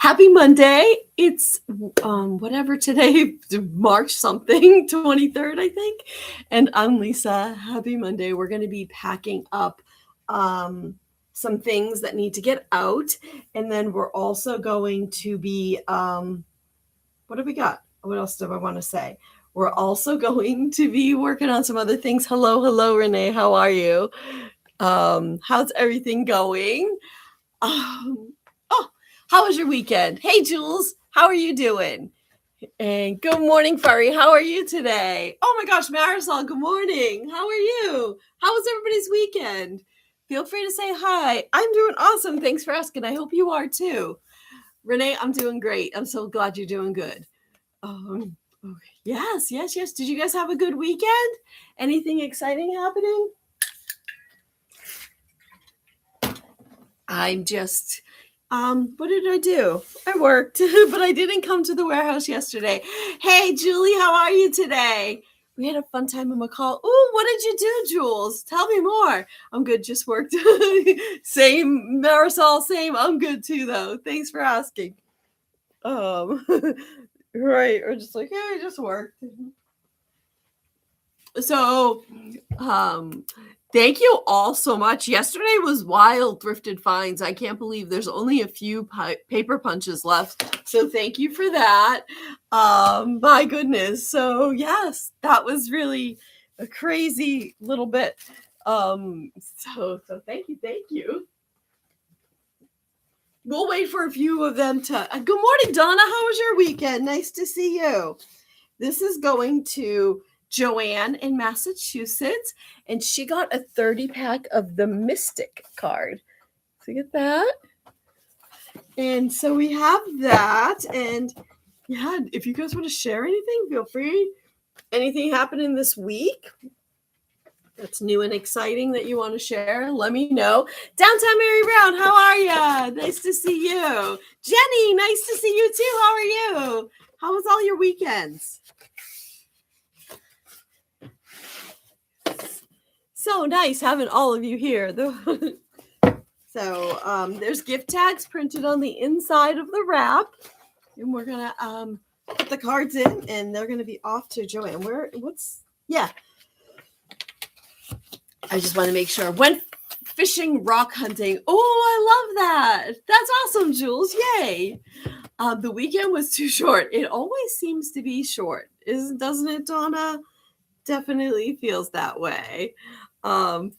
Happy Monday. It's whatever today, March something, 23rd, I think. And I'm Lisa. Happy Monday. We're going to be packing up some things that need to get out. And then we're also going to be, what do we got? What else do I want to say? We're also going to be working on some other things. Hello, Renee. How are you? How's everything going? How was your weekend? Hey, Jules, how are you doing? And good morning, Furry. How are you today? Oh my gosh, Marisol, good morning. How are you? How was everybody's weekend? Feel free to say hi. I'm doing awesome. Thanks for asking. I hope you are too. Renee, I'm doing great. I'm so glad you're doing good. Okay. Yes. Did you guys have a good weekend? Anything exciting happening? I'm just, what did I do? I worked, but I didn't come to the warehouse yesterday. Hey, Julie, how are you today? We had a fun time in McCall. Ooh, what did you do, Jules? Tell me more. I'm good, just worked. Same, Marisol, same. I'm good too, though. Thanks for asking. Right, or just like, yeah, I just worked. So, thank you all so much. Yesterday was wild thrifted finds. I can't believe there's only a few paper punches left. So thank you for that. My goodness. So yes, that was really a crazy little bit. So thank you. We'll wait for a few of them to. Good morning, Donna. How was your weekend? Nice to see you. This is going to Joanne in Massachusetts, and she got a 30-pack of the Mystic card. So get that. And so we have that. And yeah, if you guys want to share anything, feel free. Anything happening this week that's new and exciting that you want to share, let me know. Downtown Mary Brown, how are you? Nice to see you. Jenny, nice to see you too. How are you? How was all your weekends? So nice having all of you here. So there's gift tags printed on the inside of the wrap, and we're gonna put the cards in, and they're gonna be off to Joanne. I just want to make sure. Went fishing, rock hunting. Oh, I love that. That's awesome, Jules. Yay. The weekend was too short. It always seems to be short, doesn't it, Donna? Definitely feels that way.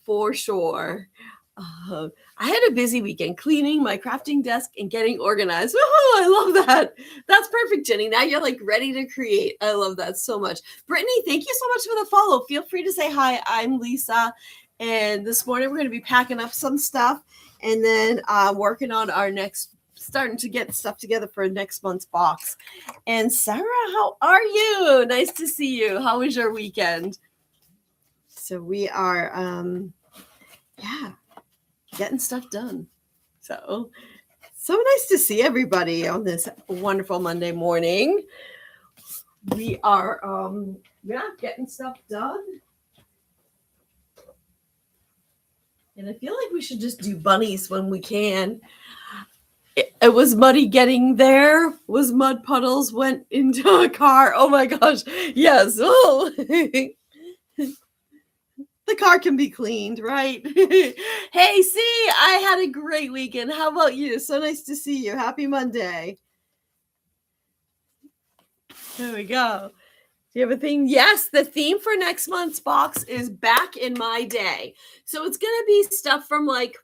For sure. I had a busy weekend cleaning my crafting desk and getting organized. Oh, I love that. That's perfect, Jenny. Now you're like ready to create. I love that so much. Brittany, thank you so much for the follow. Feel free to say hi. I'm Lisa. And this morning we're going to be packing up some stuff and then working on our starting to get stuff together for next month's box. And Sarah, how are you? Nice to see you. How was your weekend? So we are, getting stuff done. So nice to see everybody on this wonderful Monday morning. We are, getting stuff done. And I feel like we should just do bunnies when we can. It was muddy getting there. Was mud puddles, went into a car. Oh my gosh. Yes. Oh. The car can be cleaned, right? Hey, see, I had a great weekend. How about you? So nice to see you. Happy Monday. There we go. Do you have a theme? Yes, the theme for next month's box is back in my day. So it's going to be stuff from like,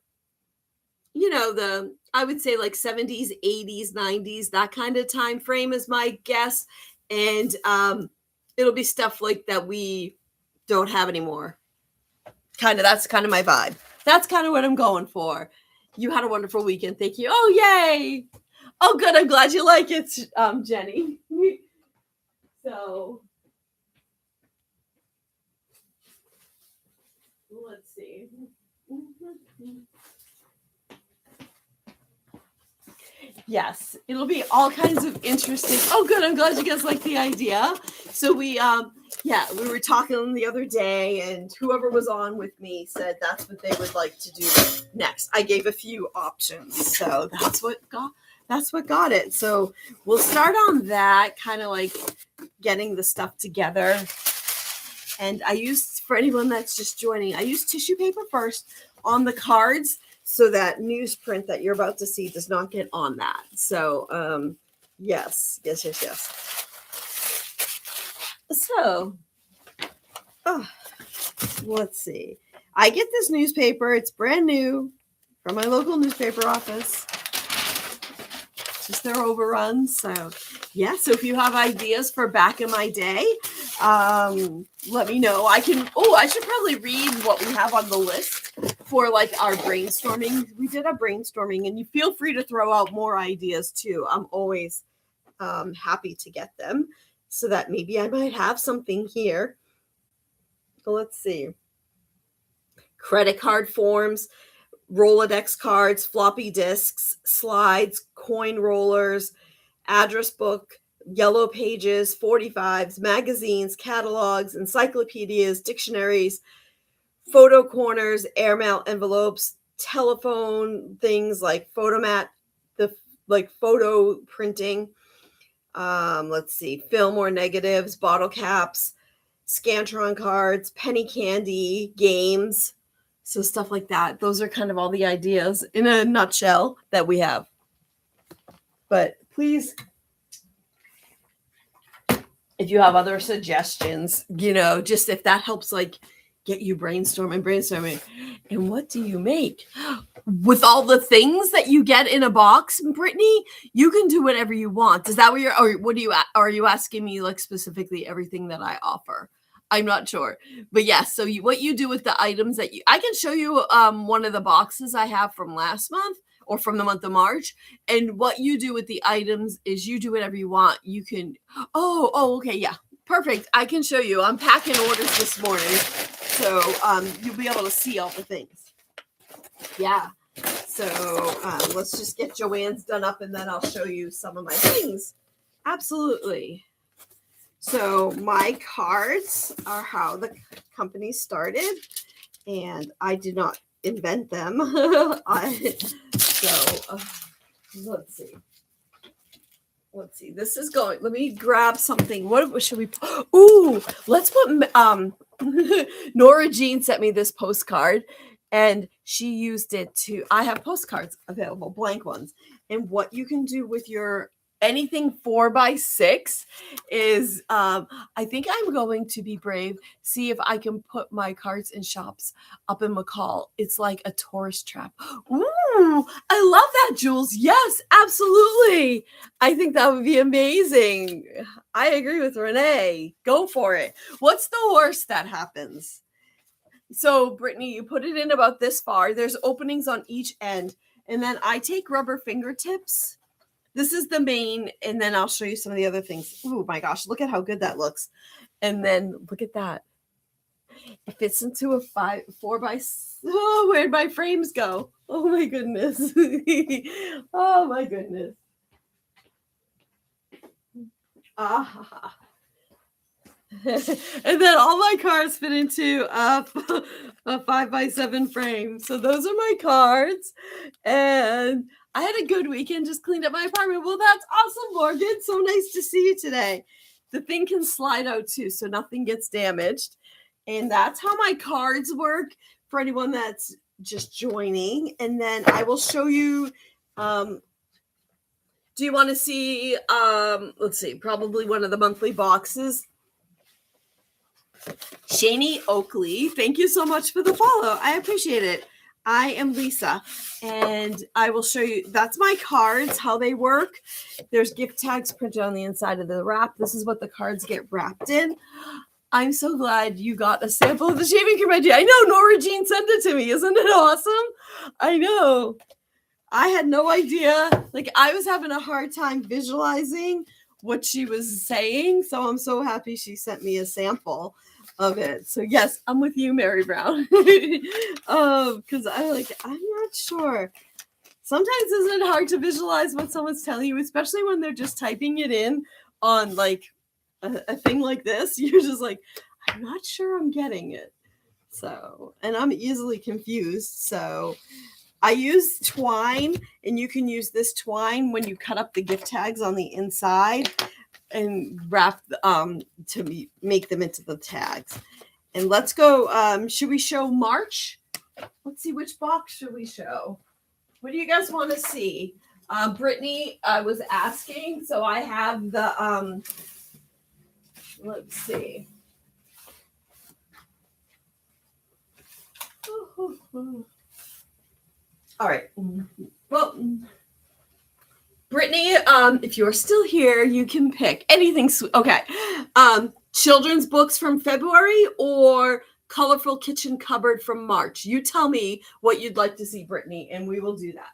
I would say like 70s, 80s, 90s, that kind of time frame is my guess. And it'll be stuff like that we don't have anymore. That's kind of my vibe. That's kind of what I'm going for. You had a wonderful weekend. Thank you. Oh, yay. Oh, good. I'm glad you like it, Jenny. So let's see. Yes, it'll be all kinds of interesting. Oh, good. I'm glad you guys like the idea. So we were talking the other day, and whoever was on with me said that's what they would like to do next. I gave a few options, so that's what that's what got it. So we'll start on that, kind of like getting the stuff together. And I used, for anyone that's just joining, I use tissue paper first on the cards so that newsprint that you're about to see does not get on that. So yes. So let's see. I get this newspaper. It's brand new from my local newspaper office. Just their overruns. So yeah. So if you have ideas for back in my day, let me know. I should probably read what we have on the list for like our brainstorming. We did a brainstorming, and you feel free to throw out more ideas too. I'm always happy to get them, so that maybe I might have something here. So let's see. Credit card forms, Rolodex cards, floppy disks, slides, coin rollers, address book, yellow pages, 45s, magazines, catalogs, encyclopedias, dictionaries, photo corners, airmail envelopes, telephone things like photomat, like photo printing. Let's see, film or negatives, bottle caps, Scantron cards, penny candy, games. So stuff like that. Those are kind of all the ideas in a nutshell that we have. But please, if you have other suggestions, just if that helps like get you brainstorming. And what do you make? With all the things that you get in a box, Brittany, you can do whatever you want. Is that what are you asking me like specifically everything that I offer? I'm not sure. But yes, so what you do with the items I can show you one of the boxes I have from last month or from the month of March. And what you do with the items is you do whatever you want. You can, okay, yeah, perfect. I can show you. I'm packing orders this morning. So you'll be able to see all the things. Yeah. So let's just get Joanne's done up and then I'll show you some of my things. Absolutely. So my cards are how the company started, and I did not invent them. Let's see. This is going. Let me grab something. What should we? Ooh, let's put. Nora Jean sent me this postcard, and she used it to. I have postcards available, blank ones, and what you can do with your anything 4x6 is I think I'm going to be brave, see if I can put my cards in shops up in McCall. It's like a tourist trap. Ooh, I love that, Jules. Yes, absolutely. I think that would be amazing. I agree with Renee. Go for it. What's the worst that happens? So Brittany, you put it in about this far. There's openings on each end, and then I take rubber fingertips. This is the main, and then I'll show you some of the other things. Oh my gosh, look at how good that looks. And then look at that. It fits into a 4x. Oh, where'd my frames go? Oh my goodness. Oh my goodness. Ah. And then all my cards fit into a 5x7 frame. So those are my cards. And I had a good weekend, just cleaned up my apartment. Well, that's awesome, Morgan. So nice to see you today. The thing can slide out too, so nothing gets damaged. And that's how my cards work for anyone that's just joining. And then I will show you. Do you want to see, let's see, probably one of the monthly boxes. Shani Oakley, thank you so much for the follow. I appreciate it. I am Lisa, and I will show you. That's my cards, how they work. There's gift tags printed on the inside of the wrap. This is what the cards get wrapped in. I'm so glad you got a sample of the shaving cream idea. I know Nora Jean sent it to me. Isn't it awesome? I know. I had no idea. Like, I was having a hard time visualizing what she was saying. So I'm so happy she sent me a sample of it. So yes, I'm with you, Mary Brown. Because I'm not sure. Sometimes isn't it hard to visualize what someone's telling you, especially when they're just typing it in on like a thing like this. You're just like, I'm not sure I'm getting it. So, and I'm easily confused. So I use twine, and you can use this twine when you cut up the gift tags on the inside and wrap to make them into the tags. And let's go. Should we show March? Let's see, which box should we show? What do you guys want to see? Brittany, I was asking, so I have the let's see. All right. Well, Brittany, if you're still here, you can pick anything. Okay. Children's books from February or colorful kitchen cupboard from March. You tell me what you'd like to see, Brittany, and we will do that.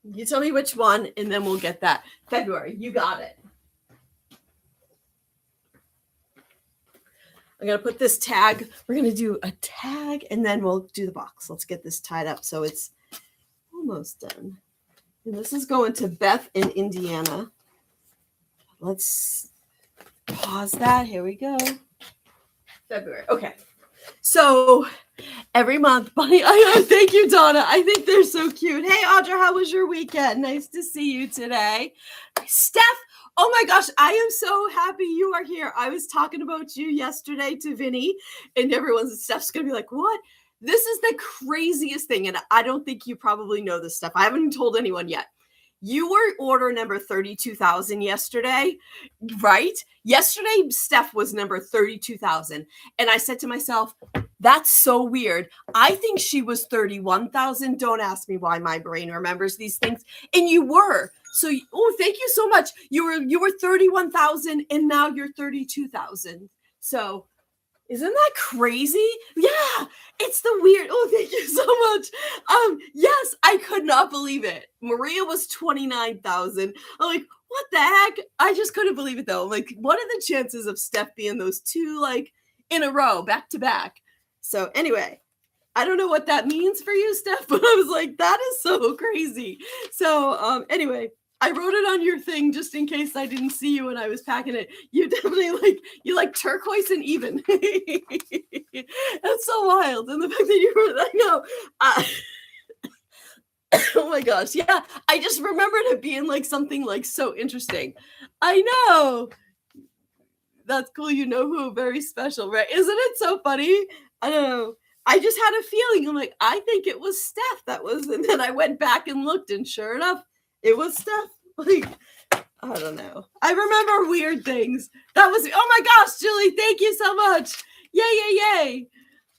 You tell me which one, and then we'll get that. February, you got it. I'm going to put this tag. We're going to do a tag, and then we'll do the box. Let's get this tied up so it's almost done. And this is going to Beth in Indiana. Let's pause that. Here we go. February. Okay. So every month, Bunny, thank you, Donna. I think they're so cute. Hey, Audra, how was your weekend? Nice to see you today. Steph, oh my gosh, I am so happy you are here. I was talking about you yesterday to Vinny, and Steph's going to be like, what? This is the craziest thing, and I don't think you probably know this stuff. I haven't told anyone yet. You were order number 32,000 yesterday, right? Yesterday, Steph was number 32,000. And I said to myself, that's so weird. I think she was 31,000. Don't ask me why my brain remembers these things. And you were. So, thank you so much. You were 31,000 and now you're 32,000. So, isn't that crazy? Yeah, it's the weird. Oh, thank you so much. Yes, I could not believe it. Maria was 29,000. I'm like, what the heck? I just couldn't believe it though. Like, what are the chances of Steph being those two like in a row, back to back? So anyway, I don't know what that means for you, Steph, but I was like, that is so crazy. So anyway, I wrote it on your thing just in case I didn't see you when I was packing it. You definitely like turquoise and even. That's so wild. And the fact that you were, I know. Oh my gosh. Yeah. I just remembered it being like something like so interesting. I know. That's cool. You know who? Very special, right? Isn't it so funny? I don't know. I just had a feeling. I'm like, I think it was Steph that was. And then I went back and looked, and sure enough, it was Steph. Like, I don't know. I remember weird things. That was, oh my gosh, Julie, thank you so much. Yay, yay, yay.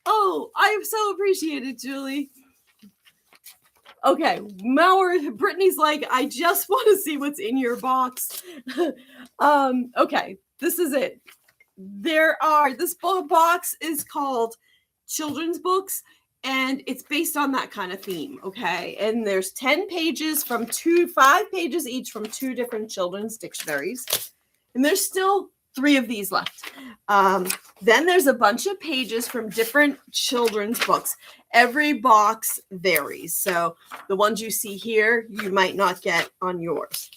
Oh, I am so appreciated, Julie. Okay, Brittany's like, I just want to see what's in your box. Okay, this is it. This box is called Children's Books, and it's based on that kind of theme, okay? And there's 10 pages from 5 pages each from 2 different children's dictionaries. And there's still 3 of these left. Then there's a bunch of pages from different children's books. Every box varies. So the ones you see here, you might not get on yours.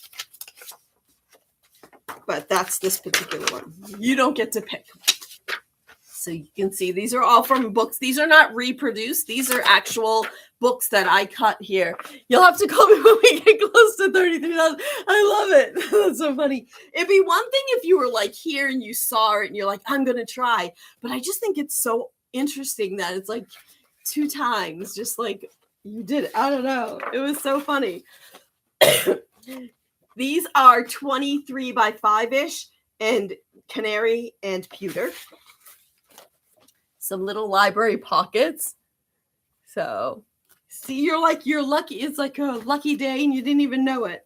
But that's this particular one. You don't get to pick. So you can see these are all from books. These are not reproduced. These are actual books that I cut here. You'll have to call me when we get close to 33,000. I love it. That's so funny. It'd be one thing if you were like here and you saw it and you're like, I'm going to try. But I just think it's so interesting that it's like 2 times, just like you did it. I don't know. It was so funny. These are 23 by 5-ish and canary and pewter. Some little library pockets. So see, you're lucky. It's like a lucky day and you didn't even know it.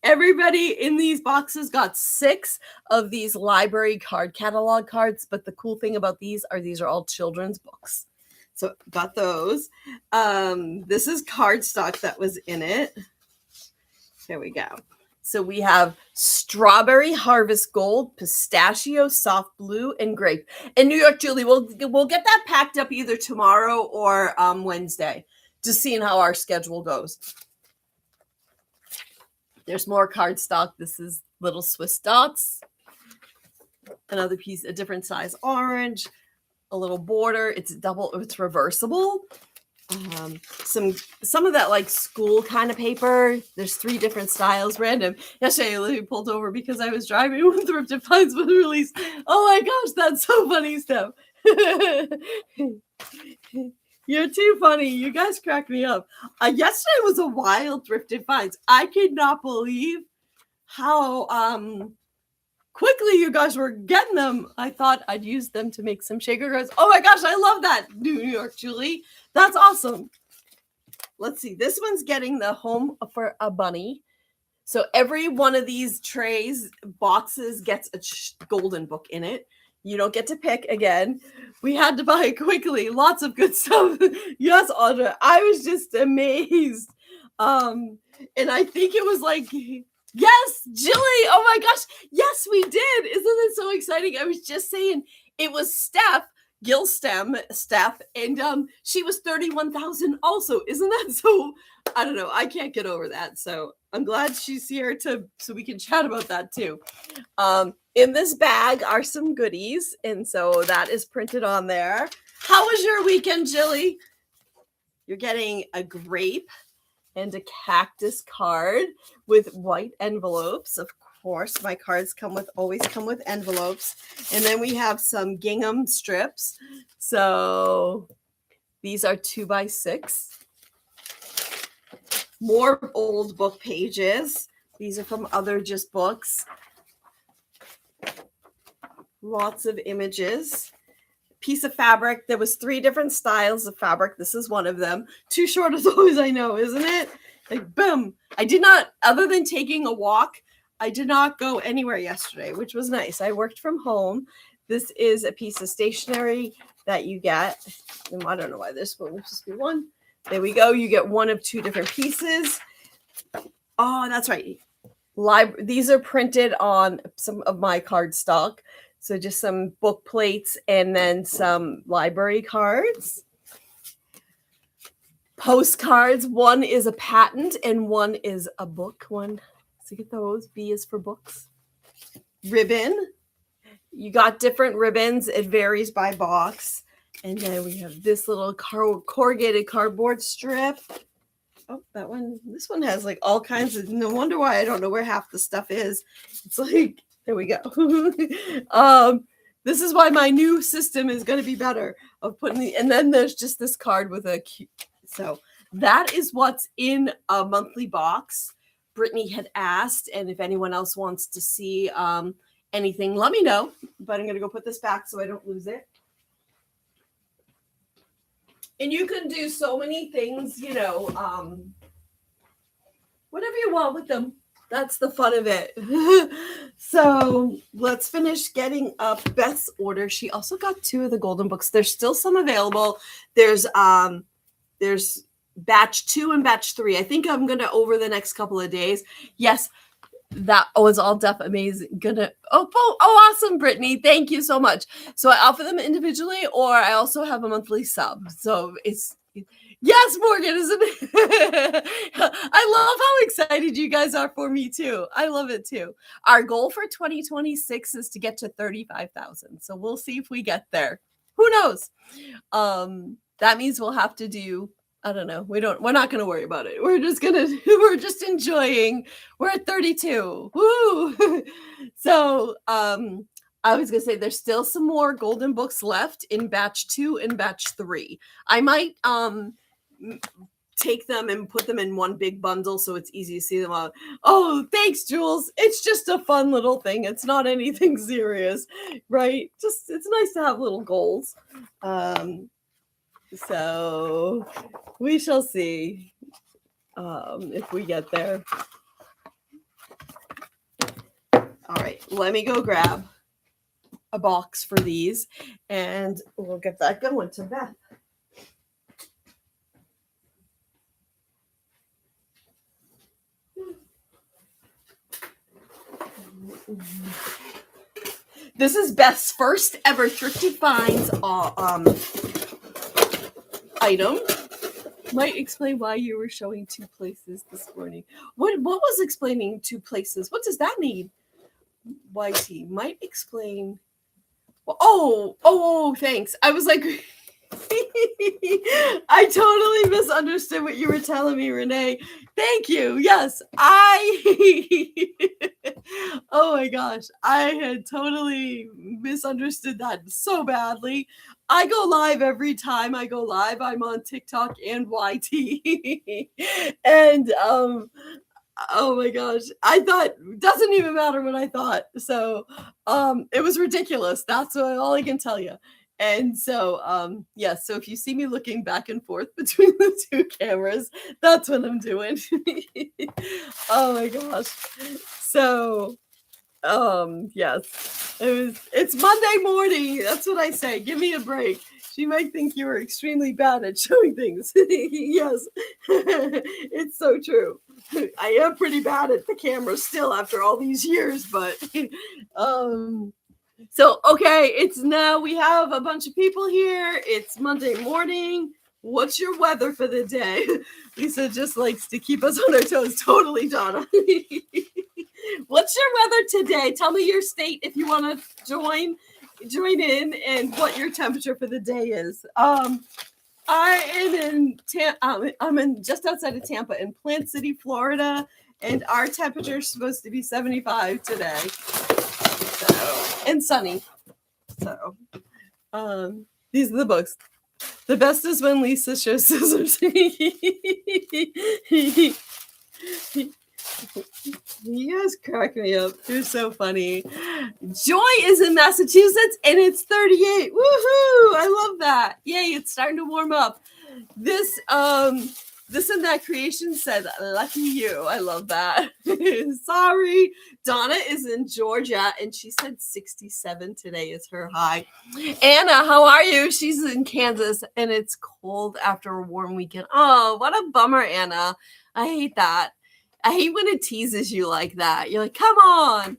Everybody in these boxes got 6 of these library card catalog cards. But the cool thing about these are all children's books. So got those. This is cardstock that was in it. Here we go. So we have strawberry harvest gold, pistachio soft blue, and grape. In New York, Julie, we'll get that packed up either tomorrow or Wednesday, just seeing how our schedule goes. There's more cardstock. This is little Swiss dots. Another piece, a different size orange. a little border. It's reversible. Some of that like school kind of paper. There's 3 different styles, random. Yesterday, Lily pulled over because I was driving when Thrifted Finds was released. Oh my gosh, that's so funny, Steph. You're too funny. You guys crack me up. Yesterday was a wild Thrifted Finds. I could not believe how quickly you guys were getting them. I thought I'd use them to make some shaker cards. Oh my gosh, I love that, New York Julie. That's awesome. Let's see. This one's getting the Home for a Bunny. So every one of these trays, boxes gets a golden book in it. You don't get to pick again. We had to buy it quickly. Lots of good stuff. Yes, Audra. I was just amazed. And I think it was like, yes, Jilly. Oh my gosh. Yes, we did. Isn't it so exciting? I was just saying it was Steph, Steph, and she was 31,000 also. Isn't that so? I don't know. I can't get over that. So I'm glad she's here so we can chat about that too. In this bag are some goodies, and so that is printed on there. How was your weekend, Jilly? You're getting a grape and a cactus card with white envelopes. Of course, my cards always come with envelopes. And then we have some gingham strips. So these are 2x6. More old book pages. These are from other just books. Lots of images. Piece of fabric. There was 3 different styles of fabric. This is one of them. Too short as always, I know, isn't it? Like, boom. I did not, other than taking a walk, I did not go anywhere yesterday, which was nice. I worked from home. This is a piece of stationery that you get. I don't know why this one was supposed to be one. There we go. You get one of 2 different pieces. Oh, that's right. These are printed on some of my cardstock. So just some book plates and then some library cards. Postcards. One is a patent and one is a book one. So get those. B is for books. Ribbon. You got different ribbons. It varies by box. And then we have this little corrugated cardboard strip. Oh, that one. This one has like all kinds of, no wonder why I don't know where half the stuff is. It's like, there we go. This is why my new system is going to be better of putting and then there's just this card with a cute. So that is what's in a monthly box. Brittany had asked, and if anyone else wants to see anything, let me know. But I'm going to go put this back so I don't lose it. And you can do so many things, whatever you want with them. That's the fun of it. So let's finish getting up Beth's order. She also got 2 of the golden books. There's still some available. There's batch 2 and batch 3. I think I'm gonna over the next couple of days. Yes, that was all amazing. Awesome, Brittany. Thank you so much. So I offer them individually, or I also have a monthly sub. So it's yes, Morgan, isn't it? I love how excited you guys are for me too. I love it too. Our goal for 2026 is to get to 35,000. So we'll see if we get there. Who knows? That means we'll have to do, I don't know. We're not going to worry about it. We're just enjoying. We're at 32. Woo! So, I was going to say there's still some more golden books left in batch 2 and batch 3. I might take them and put them in one big bundle so it's easy to see them all. Oh, thanks, Jules. It's just a fun little thing. It's not anything serious, right? Just it's nice to have little goals. So we shall see if we get there. All right, let me go grab a box for these and we'll get that going to Beth. This is Beth's first ever Thrifted Finds item. Might explain why you were showing 2 places this morning. What was explaining 2 places? What does that mean? YT might explain Oh, thanks. I was like, I totally misunderstood what you were telling me, Renee. Thank you. Yes, oh my gosh, I had totally misunderstood that so badly. I go live every time I go live. I'm on TikTok and YT. And oh my gosh, I thought doesn't even matter what I thought. So it was ridiculous. That's all I can tell you. And so yes, so if you see me looking back and forth between the two cameras, that's what I'm doing. Oh my gosh. So yes, it's Monday morning. That's what I say. Give me a break. She might think you are extremely bad at showing things. Yes, it's so true. I am pretty bad at the camera still after all these years, but so okay, it's now we have a bunch of people here. It's Monday morning. What's your weather for the day? Lisa just likes to keep us on our toes. Totally, Donna. What's your weather today? Tell me your state if you want to join in and what your temperature for the day is. I am I'm in just outside of Tampa in Plant City, Florida, and our temperature is supposed to be 75 today. So, and sunny. So these are the books. The best is when Lisa shows scissors. You guys crack me up. You're so funny. Joy is in Massachusetts and it's 38. Woohoo! I love that. Yay, it's starting to warm up. This and that creation said, lucky you. I love that. Sorry. Donna is in Georgia and she said 67 today is her high. Anna, how are you? She's in Kansas and it's cold after a warm weekend. Oh, what a bummer, Anna. I hate that. I hate when it teases you like that. You're like, come on.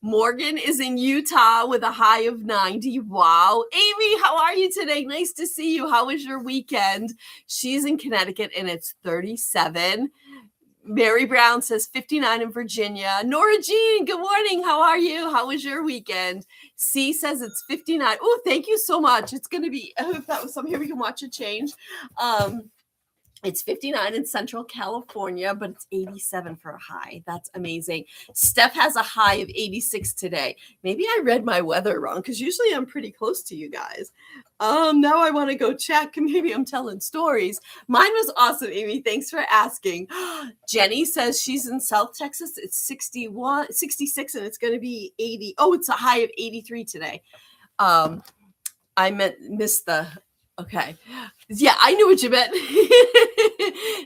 Morgan is in Utah with a high of 90. Wow. Amy, how are you today? Nice to see you. How was your weekend? She's in Connecticut and it's 37. Mary Brown says 59 in Virginia. Nora Jean, good morning. How are you? How was your weekend? C says it's 59. Oh, thank you so much. It's going to be, if that was something here, we can watch it change. It's 59 in Central California, but it's 87 for a high. That's amazing. Steph has a high of 86 today. Maybe I read my weather wrong because usually I'm pretty close to you guys. Now I want to go check. Maybe I'm telling stories. Mine was awesome, Amy. Thanks for asking. Jenny says she's in South Texas. It's 66, and it's going to be 80. Oh, it's a high of 83 today. I missed the... Okay. Yeah, I knew what you meant.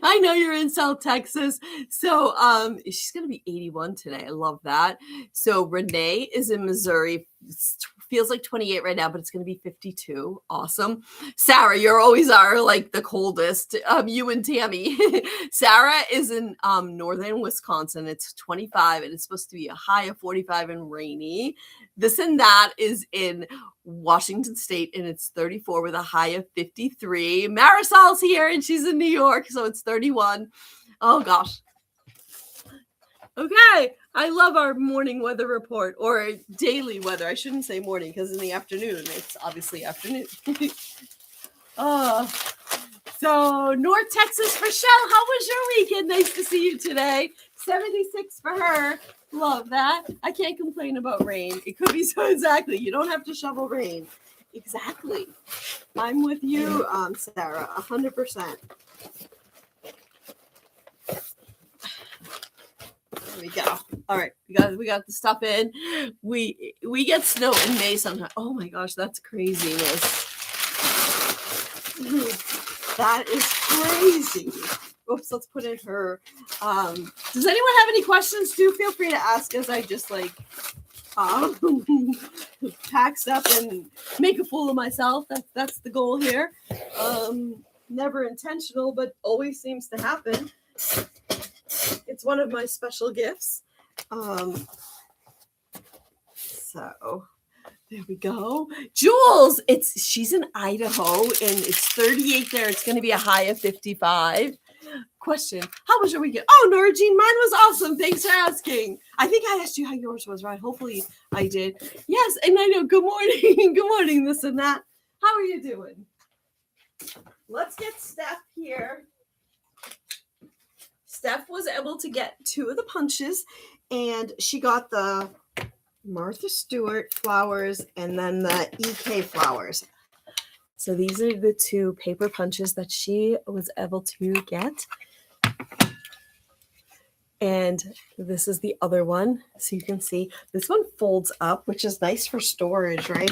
I know you're in South Texas. So she's going to be 81 today. I love that. So Renee is in Missouri. Feels like 28 right now, but it's going to be 52. Awesome. Sarah, you always are like the coldest. You and Tammy. Sarah is in northern Wisconsin. It's 25 and it's supposed to be a high of 45 and rainy. This and that is in Washington State and it's 34 with a high of 53. Marisol's here and she's in New York, so it's 31. Oh gosh. Okay, I love our morning weather report or daily weather. I shouldn't say morning because in the afternoon, it's obviously afternoon. So North Texas, Rochelle, how was your weekend? Nice to see you today. 76 for her. Love that. I can't complain about rain. It could be so exactly. You don't have to shovel rain. Exactly. I'm with you, Sarah, 100%. There we go. All right, we got the stuff in. We get snow in May sometimes. Oh my gosh, that's craziness. That is crazy. Oops, let's put in her. Does anyone have any questions? Do feel free to ask as I just like pack stuff and make a fool of myself. That's the goal here. Never intentional, but always seems to happen. It's one of my special gifts. So there we go. Jules, she's in Idaho and it's 38 there. It's going to be a high of 55. Question. How was your weekend? Oh, Nora Jean, mine was awesome. Thanks for asking. I think I asked you how yours was, right? Hopefully I did. Yes, and I know. Good morning. Good morning, this and that. How are you doing? Let's get Steph here. Steph was able to get 2 of the punches, and she got the Martha Stewart flowers and then the EK flowers. So these are the 2 paper punches that she was able to get. And this is the other one. So you can see this one folds up, which is nice for storage, right?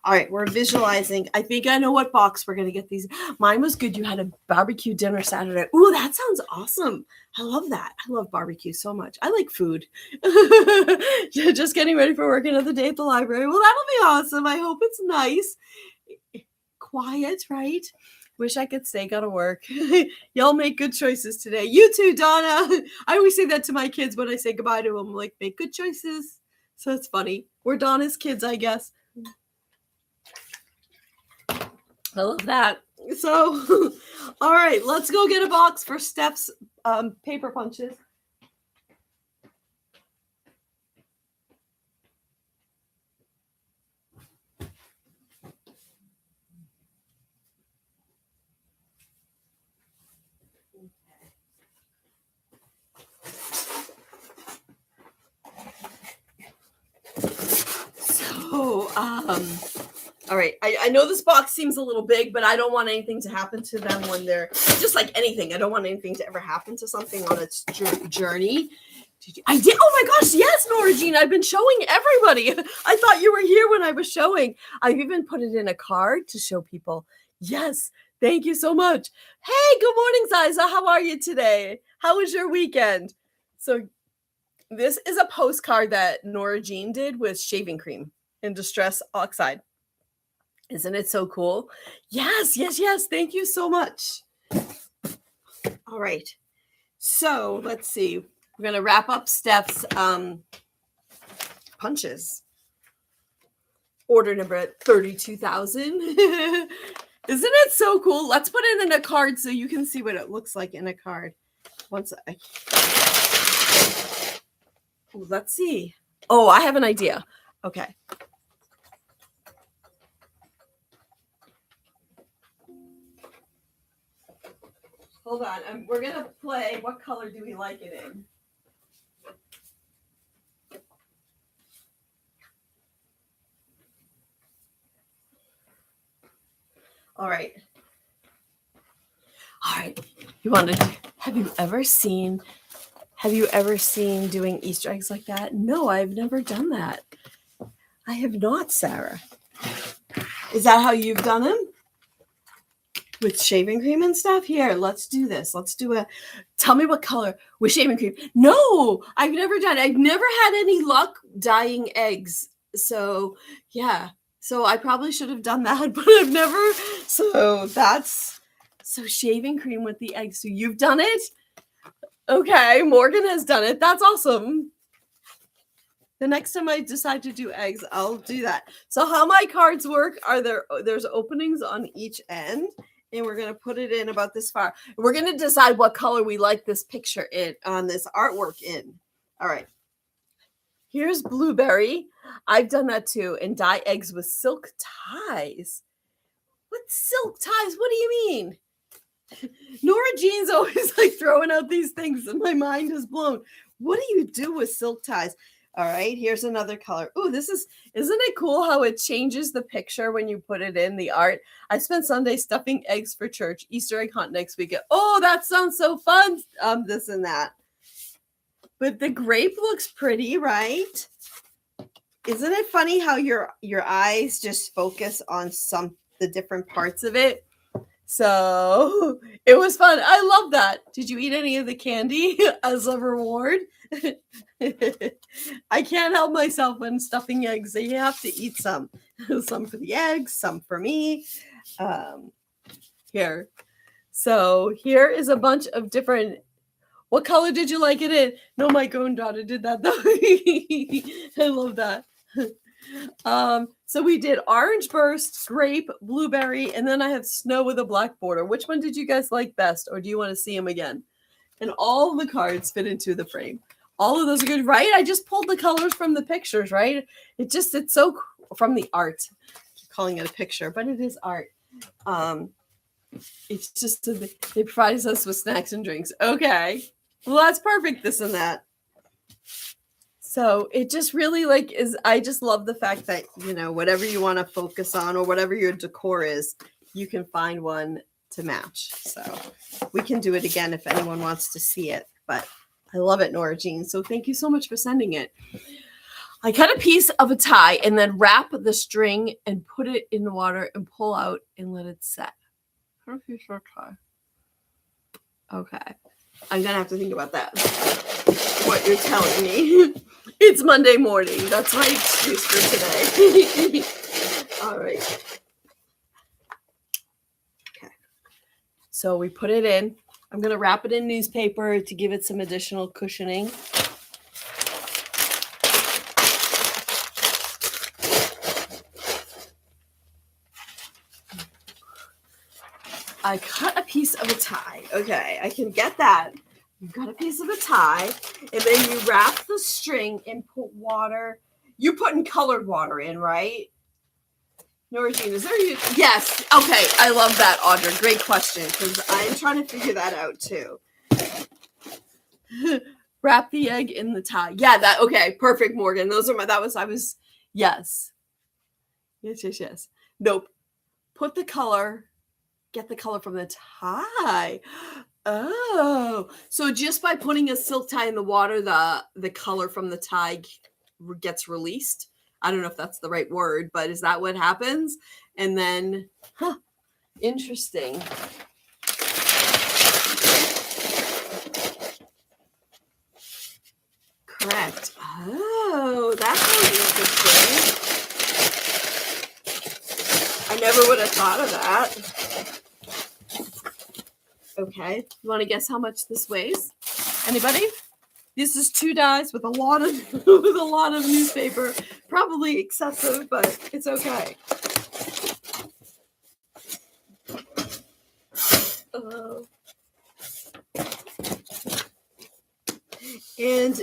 All right, we're visualizing. I think I know what box we're going to get these. Mine was good. You had a barbecue dinner Saturday. Ooh, that sounds awesome. I love that. I love barbecue so much. I like food. Just getting ready for work another day at the library. Well, that'll be awesome. I hope it's nice. Quiet, right? Wish I could stay, gotta work. Y'all make good choices today. You too, Donna. I always say that to my kids when I say goodbye to them. I'm like, make good choices. So it's funny. We're Donna's kids, I guess. I love that. So, all right, let's go get a box for Steph's paper punches. All right. I know this box seems a little big, but I don't want anything to happen to them when they're just like anything. I don't want anything to ever happen to something on its journey. I did. Oh my gosh. Yes, Nora Jean. I've been showing everybody. I thought you were here when I was showing. I've even put it in a card to show people. Yes. Thank you so much. Hey, good morning, Ziza. How are you today? How was your weekend? So this is a postcard that Nora Jean did with shaving cream and Distress Oxide. Isn't it so cool? Yes, yes, yes. Thank you so much. All right. So let's see. We're going to wrap up Steph's punches. Order number 32,000. Isn't it so cool? Let's put it in a card so you can see what it looks like in a card. Let's see. Oh, I have an idea. Okay. Hold on. We're going to play what color do we like it in? All right. All right. Have you ever seen doing Easter eggs like that? No, I've never done that. I have not, Sarah. Is that how you've done them? With shaving cream and stuff? Here, let's do this. Tell me what color with shaving cream. No, I've never done it. I've never had any luck dyeing eggs. So, yeah. So I probably should have done that, but I've never. So shaving cream with the eggs. So you've done it? Okay, Morgan has done it. That's awesome. The next time I decide to do eggs, I'll do that. So how my cards work are there's openings on each end. And we're going to put it in about this far. We're going to decide what color we like this picture in, on this artwork in. All right. Here's blueberry. I've done that too. And dye eggs with silk ties. What silk ties? What do you mean? Nora Jean's always like throwing out these things and my mind is blown. What do you do with silk ties? All right, here's another color. Ooh, isn't it cool how it changes the picture when you put it in the art? I spent Sunday stuffing eggs for church. Easter egg hunt next weekend. Oh, that sounds so fun. This and that. But the grape looks pretty, right? Isn't it funny how your eyes just focus on the different parts of it? So it was fun. I love that. Did you eat any of the candy as a reward? I can't help myself when stuffing eggs. So you have to eat some. Some for the eggs, some for me. Here. So here is a bunch of different. What color did you like it in? No, my granddaughter did that though. I love that. So we did orange burst, grape, blueberry, and then I have snow with a black border. Which one did you guys like best, or do you want to see them again? And all the cards fit into the frame. All of those are good, right? I just pulled the colors from the pictures, right? It's so from the art. I'm calling it a picture, but it is art. It's just they provided us with snacks and drinks. Okay, well that's perfect. This and that. So it just really I just love the fact that, whatever you want to focus on or whatever your decor is, you can find one to match. So we can do it again if anyone wants to see it, but I love it, Nora Jean. So thank you so much for sending it. I cut a piece of a tie and then wrap the string and put it in the water and pull out and let it set. Cut a piece of a tie. Okay. I'm going to have to think about that. What you're telling me. It's Monday morning. That's my excuse for today. All right. Okay. So we put it in. I'm going to wrap it in newspaper to give it some additional cushioning. I cut a piece of a tie. Okay, I can get that. You got a piece of a tie, and then you wrap the string and put water. You're putting colored water in, right? Nora Jean, is there you? Yes. Okay, I love that, Audra. Great question, because I'm trying to figure that out too. Wrap the egg in the tie. Yeah, okay, perfect, Morgan. Yes. Yes. Nope. Put the color. Get the color from the tie. Oh, so just by putting a silk tie in the water, the color from the tie gets released. I don't know if that's the right word, but is that what happens? And then, interesting. Correct. Oh, that's really interesting. I never would have thought of that. Okay, you want to guess how much this weighs? Anybody? This is 2 dies with a lot of newspaper. Probably excessive, but it's okay. And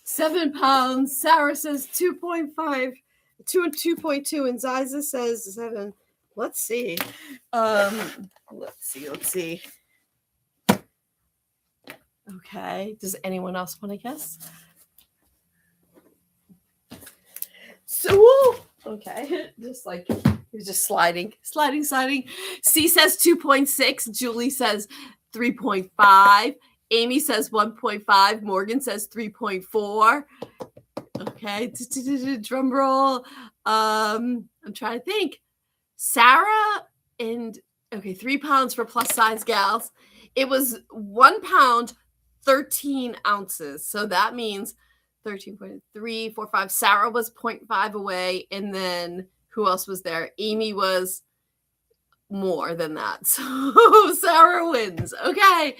7 pounds. Sarah says 2.5, 2 and 2.2, and Ziza says 7. Let's see. Let's see. Okay. Does anyone else want to guess? So, okay. Just sliding. C says 2.6. Julie says 3.5. Amy says 1.5. Morgan says 3.4. Okay. Drum roll. I'm trying to think. Sarah and 3 pounds for plus size gals. It was 1 pound, 13 ounces. So that means 13.3, 4, 5. Sarah was 0.5 away. And then who else was there? Amy was more than that. So Sarah wins. Okay.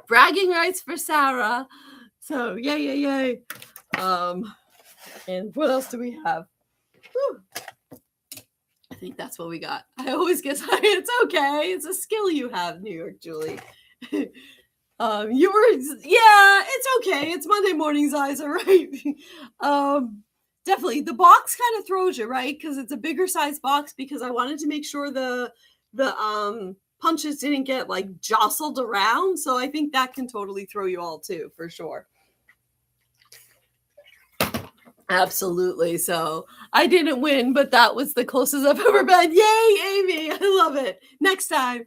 Bragging rights for Sarah. So yay. And what else do we have? Whew. I think that's what we got. I always guess it's okay. It's a skill you have, New York Julie. It's okay. It's Monday mornings, Isa, right? Definitely. The box kind of throws you, right? Because it's a bigger size box, because I wanted to make sure the punches didn't get jostled around. So I think that can totally throw you all too, for sure. Absolutely. So I didn't win, but that was the closest I've ever been. Yay, Amy. I love it. Next time.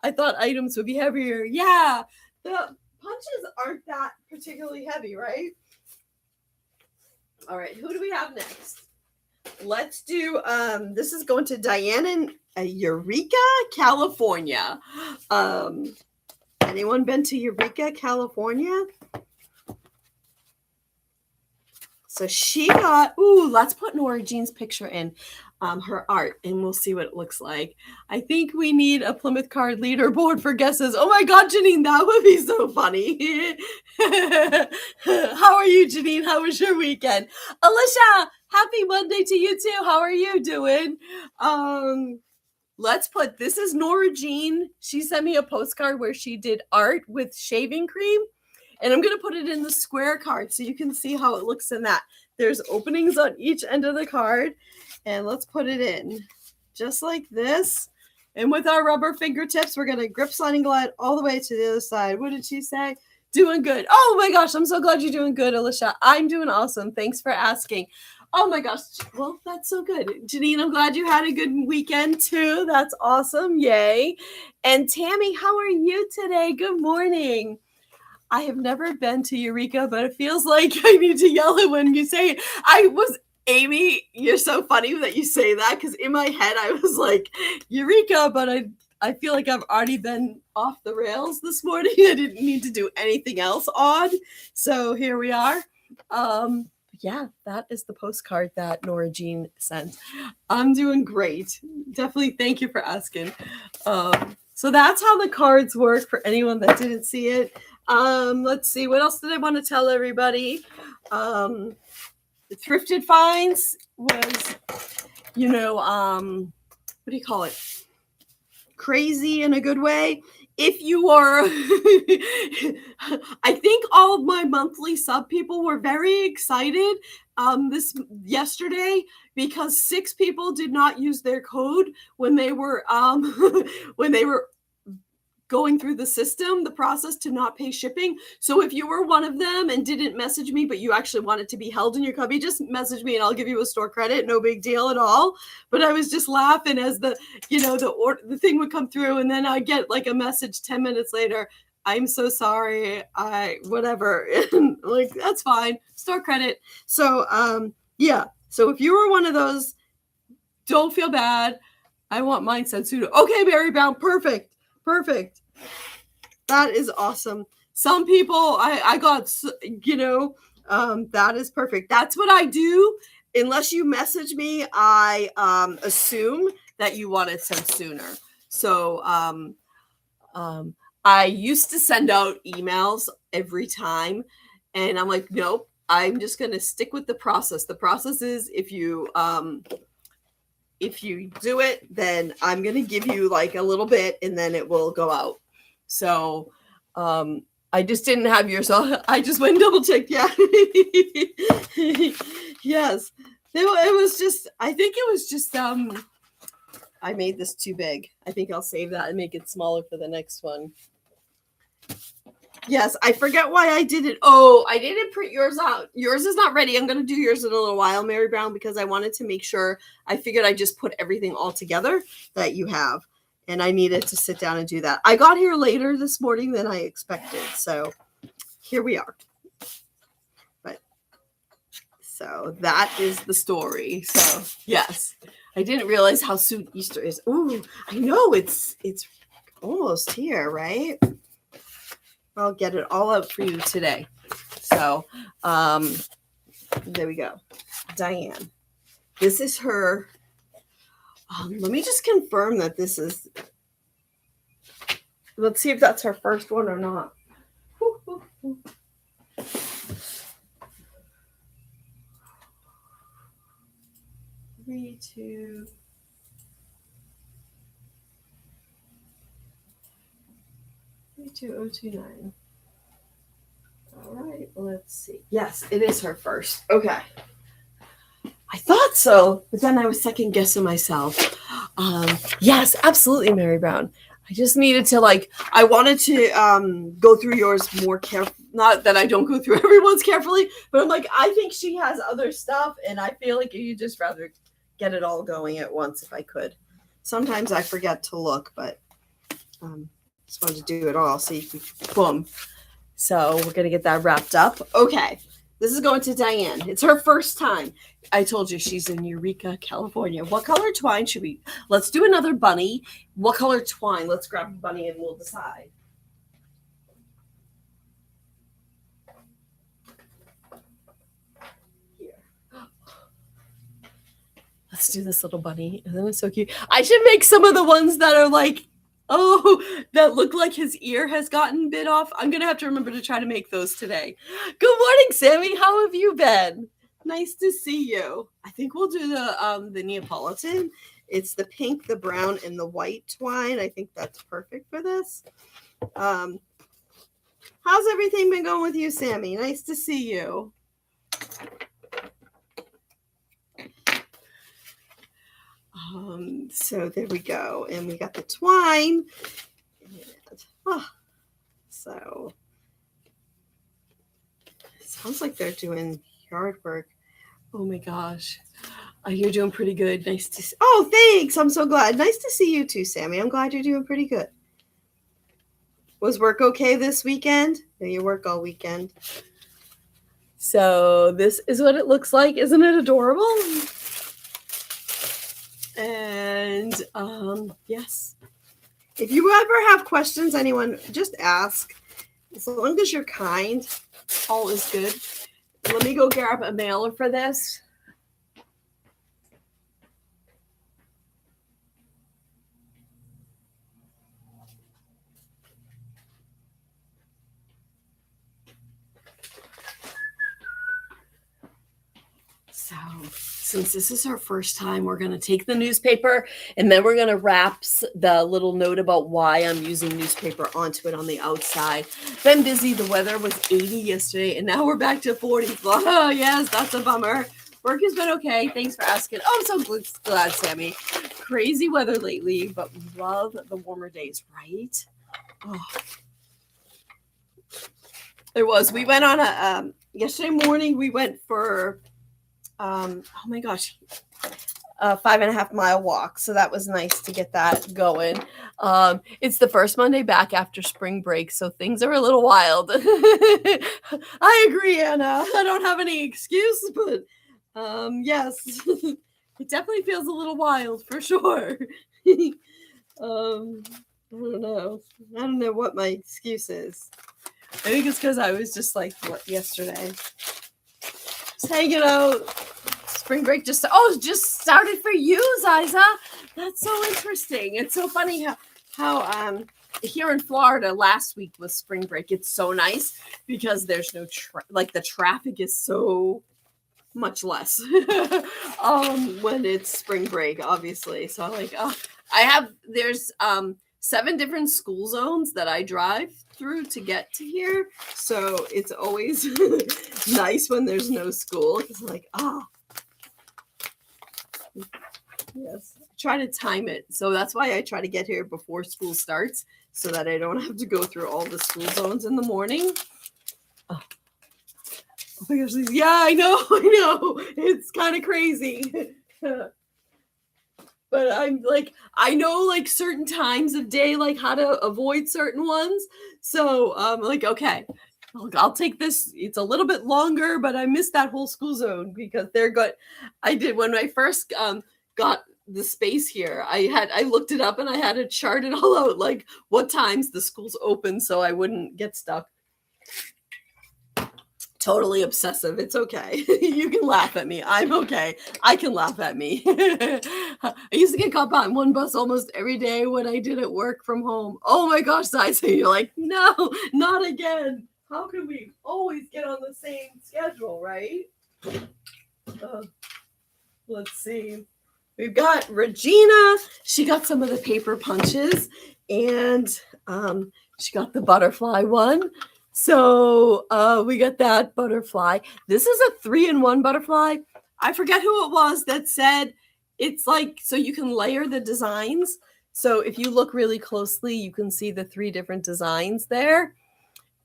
I thought items would be heavier. Yeah. The punches aren't that particularly heavy, right? All right. Who do we have next? Let's do, this is going to Diane in Eureka, California. Anyone been to Eureka, California? So she got, let's put Nora Jean's picture in her art, and we'll see what it looks like. I think we need a Plymouth card leaderboard for guesses. Oh my God, Janine, that would be so funny. How are you, Janine? How was your weekend? Alicia, Happy Monday to you too. How are you doing? Let's put, this is Nora Jean. She sent me a postcard where she did art with shaving cream. And I'm going to put it in the square card so you can see how it looks in that. There's openings on each end of the card. And let's put it in just like this. And with our rubber fingertips, we're going to grip, slide, and glide all the way to the other side. What did she say? Doing good. Oh my gosh, I'm so glad you're doing good, Alicia. I'm doing awesome. Thanks for asking. Oh my gosh. Well, that's so good. Janine, I'm glad you had a good weekend too. That's awesome. Yay. And Tammy, how are you today? Good morning. I have never been to Eureka, but it feels like I need to yell it when you say it. Amy, you're so funny that you say that, because in my head I was like, Eureka, but I feel like I've already been off the rails this morning. I didn't need to do anything else odd. So here we are. Yeah, that is the postcard that Nora Jean sent. I'm doing great. Definitely thank you for asking. So that's how the cards work for anyone that didn't see it. Let's see, what else did I want to tell everybody? The Thrifted finds was, what do you call it? Crazy in a good way. If you are, I think all of my monthly sub people were very excited yesterday, because 6 people did not use their code when they were going through the process to not pay shipping. So if you were one of them and didn't message me, but you actually want it to be held in your cubby, just message me and I'll give you a store credit. No big deal at all. But I was just laughing as the thing would come through, and then I get like a message 10 minutes later. I'm so sorry. Whatever. Like, that's fine. Store credit. So, yeah. So if you were one of those, don't feel bad. I want mine sent soon. Okay, Mary Brown. Perfect. That is awesome. Some people I got, that is perfect. That's what I do. Unless you message me, I assume that you want it sent sooner. So I used to send out emails every time, and I'm like, nope, I'm just going to stick with the process. The process is, if you do it, then I'm going to give you like a little bit and then it will go out. So I just didn't have yours. So I just went and double checked. Yeah. Yes. It was just, I think it was just, I made this too big. I think I'll save that and make it smaller for the next one. Yes, I forget why I did it. Oh, I didn't print yours out. Yours is not ready. I'm going to do yours in a little while, Mary Brown, because I wanted to make sure. I figured I just put everything all together that you have, and I needed to sit down and do that. I got here later this morning than I expected, so here we are. But so that is the story. So yes, I didn't realize how soon Easter is. Ooh, I know it's almost here, right? I'll get it all out for you today. So, there we go. Diane. This is her. Let me just confirm that this is. Let's see if that's her first one or not. 3, 2. 32029. All right, let's see. Yes, it is her first. Okay. I thought so, but then I was second guessing myself. Yes, absolutely, Mary Brown. I just needed to I wanted to go through yours more carefully. Not that I don't go through everyone's carefully, but I'm like, I think she has other stuff, and I feel like you'd just rather get it all going at once if I could. Sometimes I forget to look, but just wanted to do it all. See, boom. So we're going to get that wrapped up. Okay. This is going to Diane. It's her first time. I told you she's in Eureka, California. What color twine should we? Let's do another bunny. What color twine? Let's grab a bunny and we'll decide. Here. Let's do this little bunny. Isn't it so cute? I should make some of the ones that are that look like his ear has gotten bit off. I'm going to have to remember to try to make those today. Good morning, Sammy. How have you been? Nice to see you. I think we'll do the Neapolitan. It's the pink, the brown, and the white twine. I think that's perfect for this. How's everything been going with you, Sammy? Nice to see you. So there we go. And we got the twine. So it sounds like they're doing yard work. Oh my gosh. You're doing pretty good. Nice to see. Oh, thanks. I'm so glad. Nice to see you too, Sammy. I'm glad you're doing pretty good. Was work okay this weekend? No, you work all weekend. So this is what it looks like. Isn't it adorable? And yes. If you ever have questions, anyone, just ask. As long as you're kind, all is good. Let me go grab a mailer for this. So since this is our first time, we're going to take the newspaper and then we're going to wrap the little note about why I'm using newspaper onto it on the outside. Been busy. The weather was 80 yesterday and now we're back to 40. Oh, yes, that's a bummer. Work has been okay. Thanks for asking. Oh, I'm so glad, Sammy. Crazy weather lately, but we love the warmer days, right? Oh. It was. We went on a yesterday morning. We went for oh my gosh, a 5.5 mile walk. So that was nice to get that going. It's the first Monday back after spring break, so things are a little wild. I agree, Anna. I don't have any excuse, but yes, it definitely feels a little wild for sure. I don't know. I don't know what my excuse is. I think it's because I was just like yesterday. Just hanging out. Spring break just started for you, Ziza. That's so interesting. It's so funny how here in Florida last week was spring break. It's so nice because there's no the traffic is so much less when it's spring break, obviously. So there's 7 different school zones that I drive through to get to here. So it's always nice when there's no school. It's like, yes. I try to time it. So that's why I try to get here before school starts so that I don't have to go through all the school zones in the morning. Oh my gosh. Yeah, I know. It's kind of crazy. But I'm like, I know like certain times of day, like how to avoid certain ones. So I'm like, okay, I'll take this. It's a little bit longer, but I missed that whole school zone because they're good. I did when I first got the space here. I looked it up and I had to chart it all out, like what times the school's open, so I wouldn't get stuck. Totally obsessive. It's okay. You can laugh at me. I'm okay. I can laugh at me. I used to get caught on one bus almost every day when I did at work from home. Oh my gosh, Ziza, you're like, no, not again. How can we always get on the same schedule, right? Let's see. We've got Regina. She got some of the paper punches and she got the butterfly one. So we got that butterfly. This is a 3-in-1 butterfly. I forget who it was that said it's like, so you can layer the designs. So if you look really closely, you can see the 3 different designs there.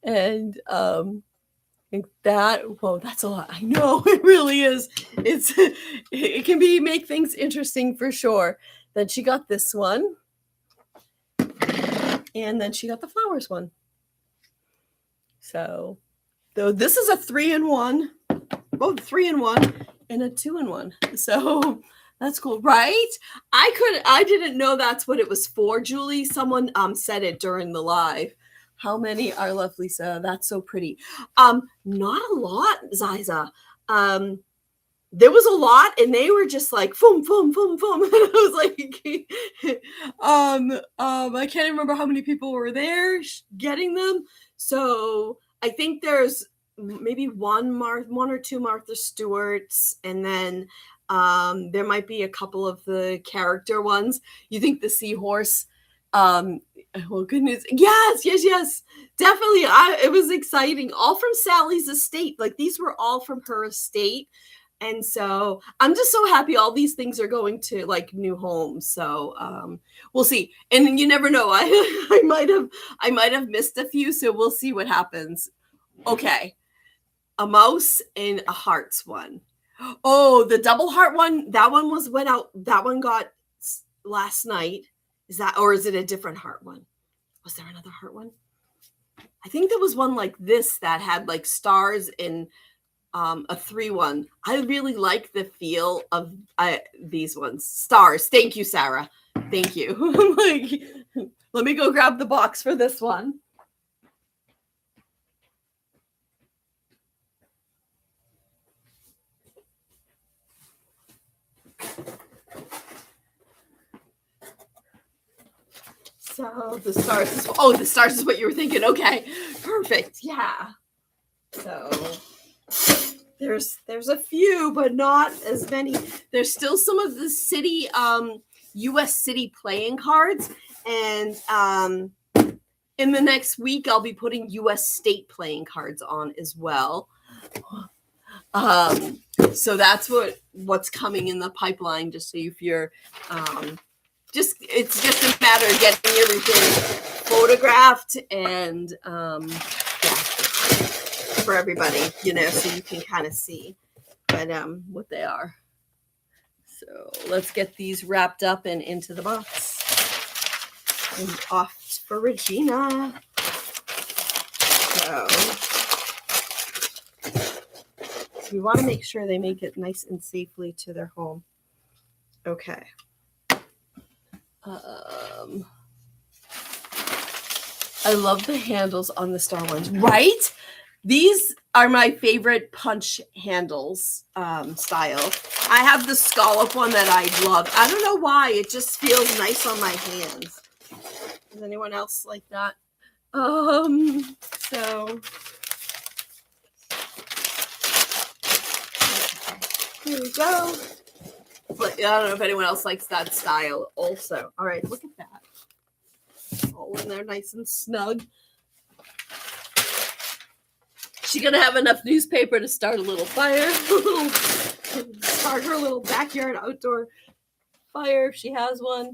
And that's a lot. I know it really is. It can make things interesting for sure. Then she got this one. And then she got the flowers one. So, though this is a 3-in-1, both 3-in-1 and a 2-in-1. So that's cool, right? I didn't know that's what it was for, Julie. Someone said it during the live. How many are left, Lisa? That's so pretty. Not a lot, Ziza. There was a lot, and they were just like, boom, boom, boom, boom. And I was like, I can't remember how many people were there getting them. So I think there's maybe one or two Martha Stewarts, and then there might be a couple of the character ones. You think the seahorse? Oh goodness, yes, definitely. It was exciting. All from Sally's estate. Like these were all from her estate. And so I'm just so happy all these things are going to like new homes. So we'll see. And you never know. I might have missed a few. So we'll see what happens. Okay. A mouse and a hearts one. Oh, the double heart one. That one went out. That one got last night. Is it a different heart one? Was there another heart one? I think there was one like this that had like stars in a 3-1. I really like the feel of these ones. Stars. Thank you, Sarah. Thank you. Like, let me go grab the box for this one. So the stars is what you were thinking. Okay, perfect. Yeah. So there's a few, but not as many. There's still some of the city, U.S. city playing cards, and in the next week I'll be putting U.S. state playing cards on as well. So that's what's coming in the pipeline. Just so if you're it's just a matter of getting everything photographed and for everybody, so you can kind of see what they are. So let's get these wrapped up and into the box and off for Regina. So we want to make sure they make it nice and safely to their home. Okay. I love the handles on the star ones, right? These are my favorite punch handles style. I have the scallop one that I love. I don't know why. It just feels nice on my hands. Does anyone else like that? So here we go. But I don't know if anyone else likes that style also. All right, look at that. All in there nice and snug. She's going to have enough newspaper to start a little fire. Start her little backyard outdoor fire if she has one.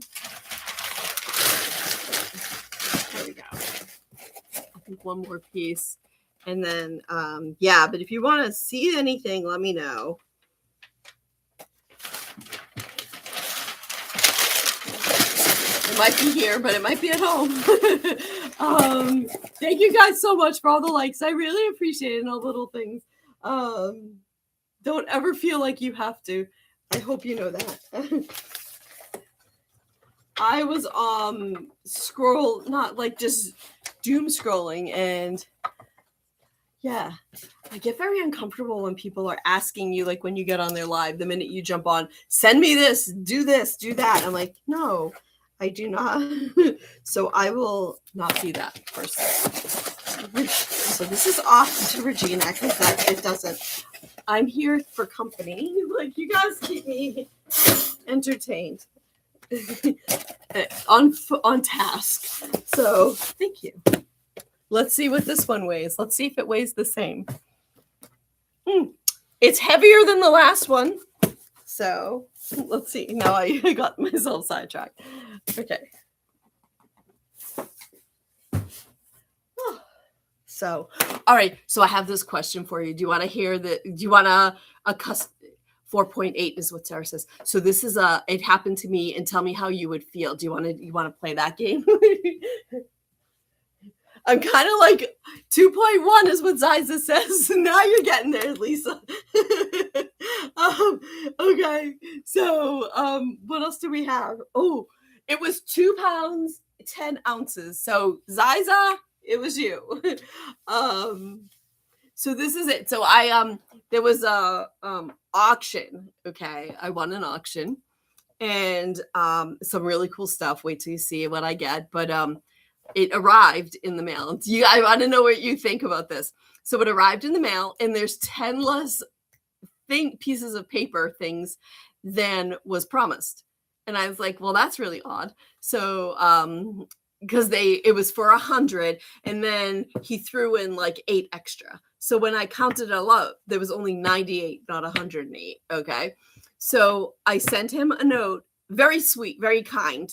There we go. I think one more piece. And then, but if you want to see anything, let me know. It might be here, but it might be at home. Thank you guys so much for all the likes. I really appreciate it and all the little things. Don't ever feel like you have to. I hope you know that. I was not like just doom scrolling, and yeah, I get very uncomfortable when people are asking you, like when you get on their live, the minute you jump on, send me this, do that. I'm like, no. I do not. So I will not do that first. So this is off to Regina because it doesn't. I'm here for company. Like you guys keep me entertained. on task. So thank you. Let's see what this one weighs. Let's see if it weighs the same. It's heavier than the last one. So let's see. Now I got myself sidetracked. Okay. So, all right. So I have this question for you. Do you want to hear do you want a 4.8 is what Sarah says. So this is it happened to me, and tell me how you would feel. Do you want to play that game? I'm kind of like 2.1 is what Ziza says. Now you're getting there, Lisa. Okay. So what else do we have? Oh, it was 2 pounds, 10 ounces. So Ziza, it was you. So this is it. So I there was a auction. Okay. I won an auction and some really cool stuff. Wait till you see what I get. But it arrived in the mail. I want to know what you think about this. So it arrived in the mail, and there's 10 less pieces of paper things than was promised. And I was like, well, that's really odd. So because it was for 100, and then he threw in like 8 extra. So when I counted it all up, there was only 98, not 108. Okay. So I sent him a note, very sweet, very kind.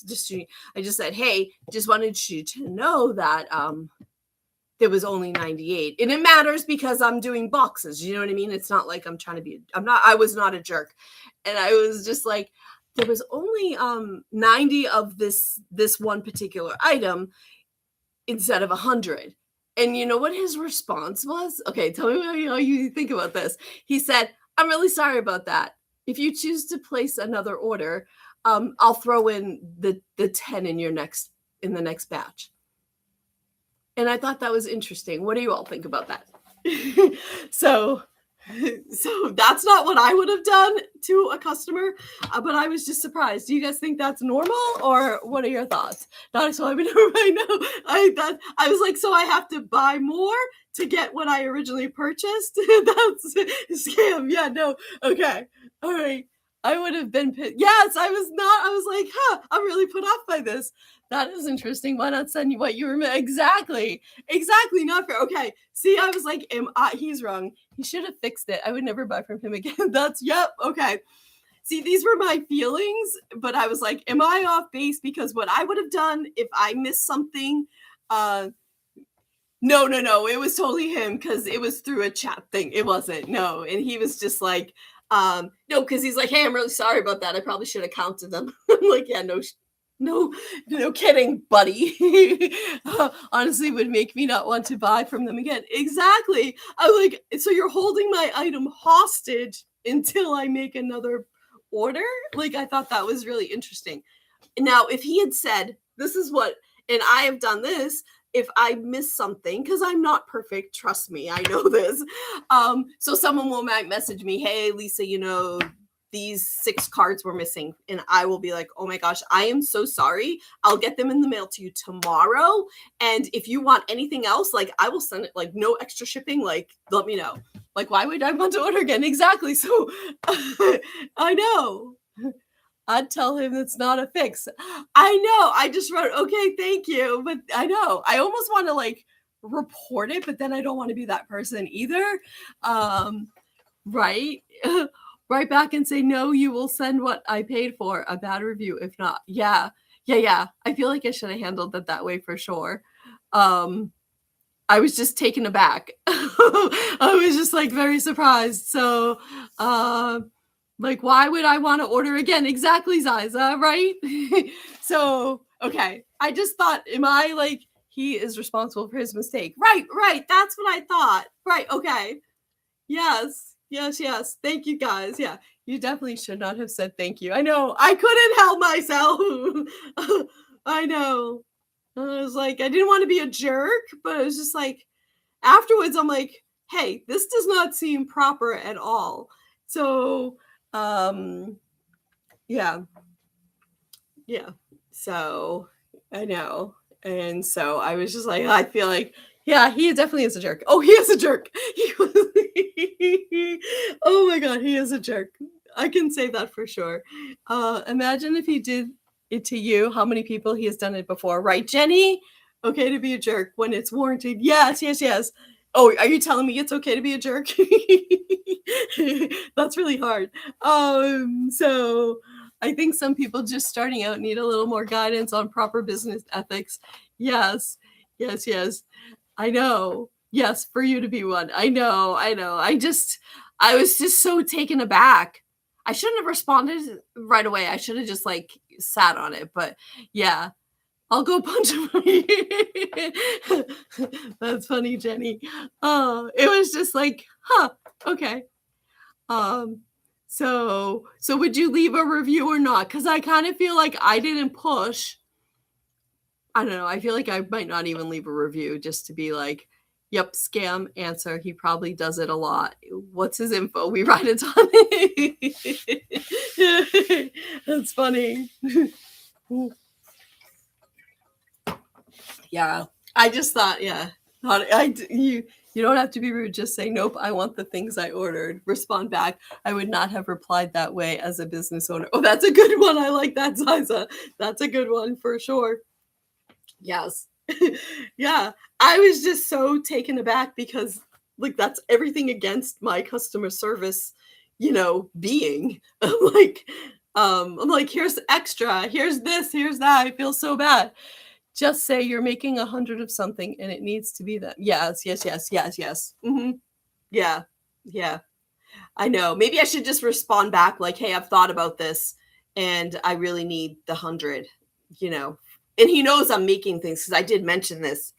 I just said, hey, just wanted you to know that there was only 98. And it matters because I'm doing boxes. You know what I mean? It's not like I was not a jerk. And I was just like, there was only 90 of this one particular item instead of 100. And you know what his response was? Okay, tell me how you think about this. He said, I'm really sorry about that. If you choose to place another order, I'll throw in the 10 in the next batch. And I thought that was interesting. What do you all think about that? So that's not what I would have done to a customer, but I was just surprised. Do you guys think that's normal, or what are your thoughts? Not so let me know right now. I was like, so I have to buy more to get what I originally purchased? That's a scam. Yeah, no. Okay. All right. I would have been pissed. Yes, I was like, I'm really put off by this. That is interesting. Why not send you what you remember? Exactly. Not fair. Okay. See, I was like, he's wrong. He should have fixed it. I would never buy from him again. Yep. Okay. See, these were my feelings, but I was like, am I off base? Because what I would have done if I missed something, no. It was totally him, because it was through a chat thing. It wasn't. No. And he was just like, no, because he's like, hey, I'm really sorry about that. I probably should have counted them. I'm like, yeah, no kidding, buddy. Honestly, would make me not want to buy from them again. Exactly. I'm like, so you're holding my item hostage until I make another order? Like, I thought that was really interesting. Now, if he had said, this is what, and I have done this, if I miss something, because I'm not perfect, trust me, I know this. So someone will message me, hey, Lisa, these 6 cards were missing. And I will be like, oh my gosh, I am so sorry. I'll get them in the mail to you tomorrow. And if you want anything else, like, I will send it, like, no extra shipping. Like, let me know. Like, why would I want to order again? Exactly. So I know. I'd tell him it's not a fix. I know. I just wrote, okay, thank you. But I know. I almost want to, like, report it, but then I don't want to be that person either. Right? Right back and say, no, you will send what I paid for, a bad review. If not, yeah. I feel like I should have handled it that way for sure. I was just taken aback. I was just like very surprised. So, like, why would I want to order again? Exactly, Ziza, right? So, okay. I just thought, am I like, he is responsible for his mistake? Right. That's what I thought. Right. Okay. Yes. Thank you, guys. Yeah. You definitely should not have said thank you. I know. I couldn't help myself. I know. I was like, I didn't want to be a jerk, but it was just like, afterwards, I'm like, hey, this does not seem proper at all. So, yeah. So I know. And so I was just like, I feel like, yeah, he definitely is a jerk. Oh, he is a jerk. Oh my God, he is a jerk. I can say that for sure. Imagine if he did it to you, how many people he has done it before, right, Jenny? Okay to be a jerk when it's warranted. Yes. Oh, are you telling me it's okay to be a jerk? That's really hard. So I think some people just starting out need a little more guidance on proper business ethics. Yes. I know. Yes, for you to be one. I know. I was just so taken aback. I shouldn't have responded right away. I should have just like sat on it. But yeah, I'll go punch him. That's funny, Jenny. Oh, it was just like, okay. So would you leave a review or not? Because I kind of feel like I didn't push. I don't know. I feel like I might not even leave a review just to be like, yep, scam answer. He probably does it a lot. What's his info? We write it on. That's funny. Yeah. I just thought, yeah. You don't have to be rude. Just say, nope, I want the things I ordered. Respond back. I would not have replied that way as a business owner. Oh, that's a good one. I like that, Ziza. That's a good one for sure. Yes. Yeah. I was just so taken aback because like that's everything against my customer service, being. I'm like, here's extra, here's this, here's that. I feel so bad. Just say you're making 100 of something and it needs to be that. Yes, yes, yes, yes, yes. Yeah, yeah. I know. Maybe I should just respond back like, hey, I've thought about this and I really need the 100, And he knows I'm making things because I did mention this.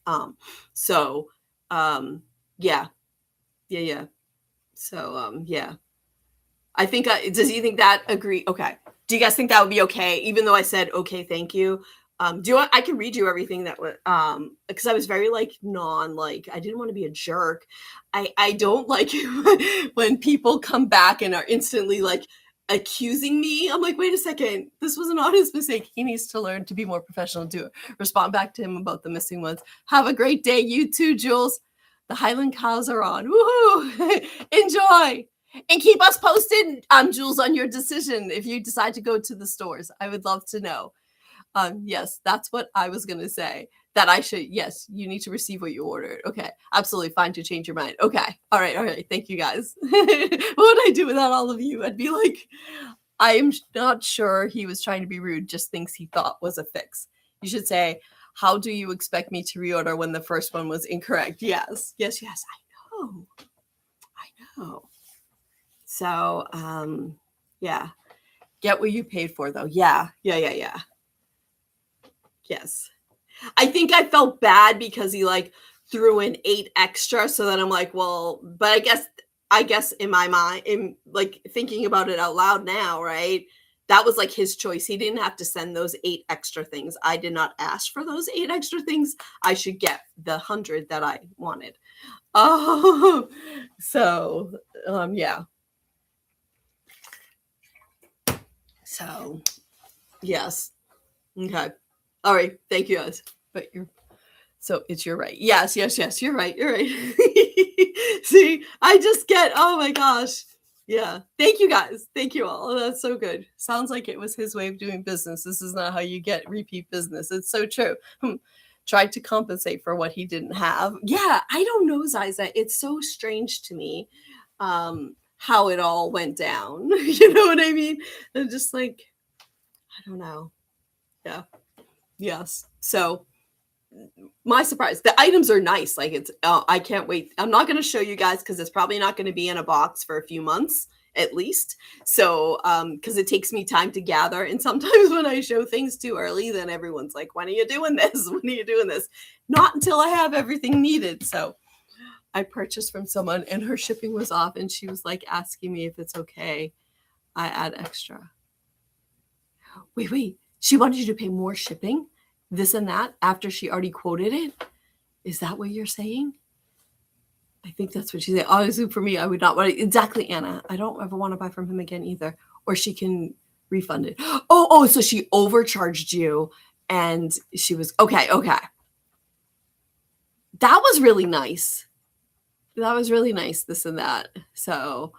Yeah. Yeah. So, yeah. I think, does he think that agree? Okay. Do you guys think that would be okay? Even though I said, okay, thank you. Do you want, I can read you everything that was, because I was very I didn't want to be a jerk. I don't like when people come back and are instantly accusing me. I'm like, wait a second, this was an honest mistake. He needs to learn to be more professional. Respond back to him about the missing ones. Have a great day. You too, Jules. The Highland cows are on. Woohoo! Enjoy. And keep us posted, Jules, on your decision if you decide to go to the stores. I would love to know. Yes, that's what I was going to say. That I should, yes, you need to receive what you ordered. Okay, absolutely fine to change your mind. Okay, all right. Thank you, guys. What would I do without all of you? I'd be like, I am not sure he was trying to be rude, just things he thought was a fix. You should say, how do you expect me to reorder when the first one was incorrect? Yes, I know. So, yeah. Get what you paid for, though. Yeah. Yes. I think I felt bad because he threw in 8 extra. So then I'm like, well, but I guess in my mind, in thinking about it out loud now, right? That was his choice. He didn't have to send those 8 extra things. I did not ask for those 8 extra things. I should get the 100 that I wanted. Oh, so, yeah. So, yes. Okay. All right. Thank you, guys. But you're right. Yes. You're right. See, I just get, oh my gosh. Yeah. Thank you, guys. Thank you all. That's so good. Sounds like it was his way of doing business. This is not how you get repeat business. It's so true. Tried to compensate for what he didn't have. Yeah. I don't know, Ziza. It's so strange to me. How it all went down. You know what I mean? I'm just I don't know. Yeah. Yes. So my surprise, the items are nice. I can't wait. I'm not going to show you guys because it's probably not going to be in a box for a few months at least. So, because it takes me time to gather. And sometimes when I show things too early, then everyone's like, when are you doing this? When are you doing this? Not until I have everything needed. So I purchased from someone and her shipping was off and she was asking me if it's okay. I add extra. Wait. She wanted you to pay more shipping, this and that, after she already quoted it? Is that what you're saying? I think that's what she said. Obviously, for me, I would not want to. Exactly, Anna. I don't ever want to buy from him again either. Or she can refund it. Oh, so she overcharged you and she was, okay. That was really nice. This and that. So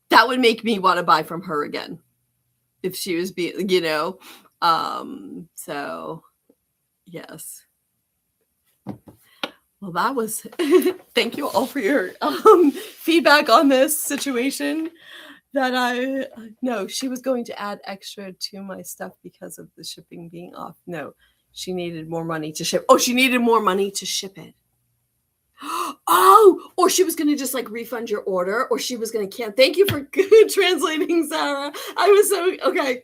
that would make me want to buy from her again. If she was being, so yes. Well, that was, thank you all for your feedback on this situation she was going to add extra to my stuff because of the shipping being off. No, she needed more money to ship. Oh, she needed more money to ship it. Oh, or she was going to just refund your order, or she was going to cancel. Thank you for translating, Sarah. I was so, okay.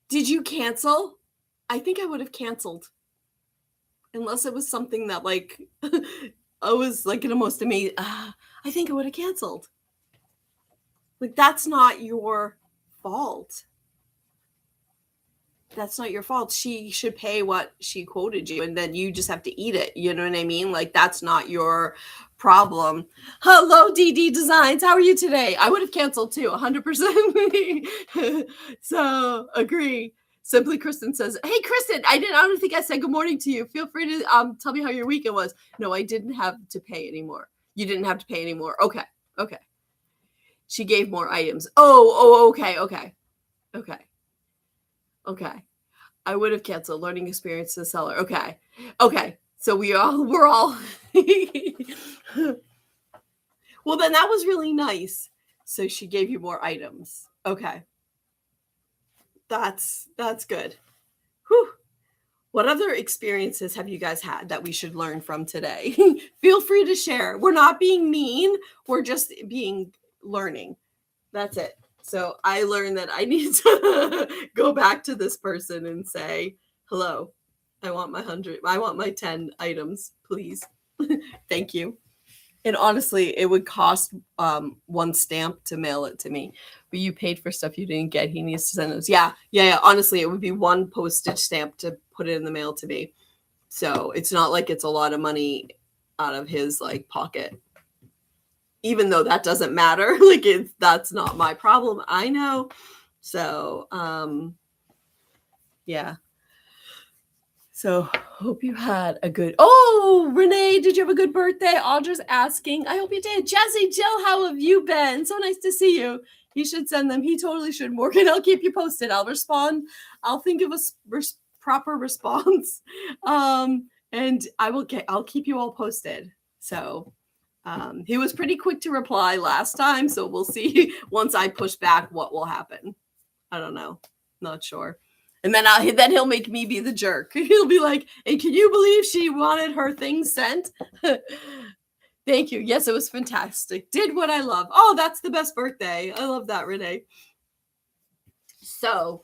Did you cancel? I think I would have canceled. Unless it was something that I was in the most amazing, I think I would have canceled. That's not your fault. That's not your fault. She should pay what she quoted you, and then you just have to eat it. You know what I mean? That's not your problem. Hello, DD Designs. How are you today? I would have canceled too, 100%. So agree. Simply Kristen says, "Hey Kristen, I don't think I said good morning to you. Feel free to tell me how your weekend was." No, I didn't have to pay anymore. You didn't have to pay anymore. Okay. Okay. She gave more items. Oh, okay. I would have canceled learning experience to the seller. Okay. So we're all well, then that was really nice. So she gave you more items. Okay. That's good. Whew. What other experiences have you guys had that we should learn from today? Feel free to share. We're not being mean. We're just learning. That's it. So I learned that I need to go back to this person and say, hello, I want my 10 items, please. Thank you. And honestly, it would cost one stamp to mail it to me. But you paid for stuff you didn't get. He needs to send those. Yeah. Honestly, it would be one postage stamp to put it in the mail to me. So it's not like it's a lot of money out of his pocket. Even though that doesn't matter. That's not my problem. I know. So yeah. So hope you had a good. Oh, Renee, did you have a good birthday? Audra's asking. I hope you did. Jesse, Jill, how have you been? So nice to see you. He should send them. He totally should. Morgan, I'll keep you posted. I'll respond. I'll think of a proper response. And I'll keep you all posted. So he was pretty quick to reply last time. So we'll see once I push back what will happen. I don't know. Not sure. And then he'll make me be the jerk. He'll be like, "Hey, can you believe she wanted her thing sent?" Thank you. Yes, it was fantastic. Did what I love. Oh, that's the best birthday. I love that, Renee. So,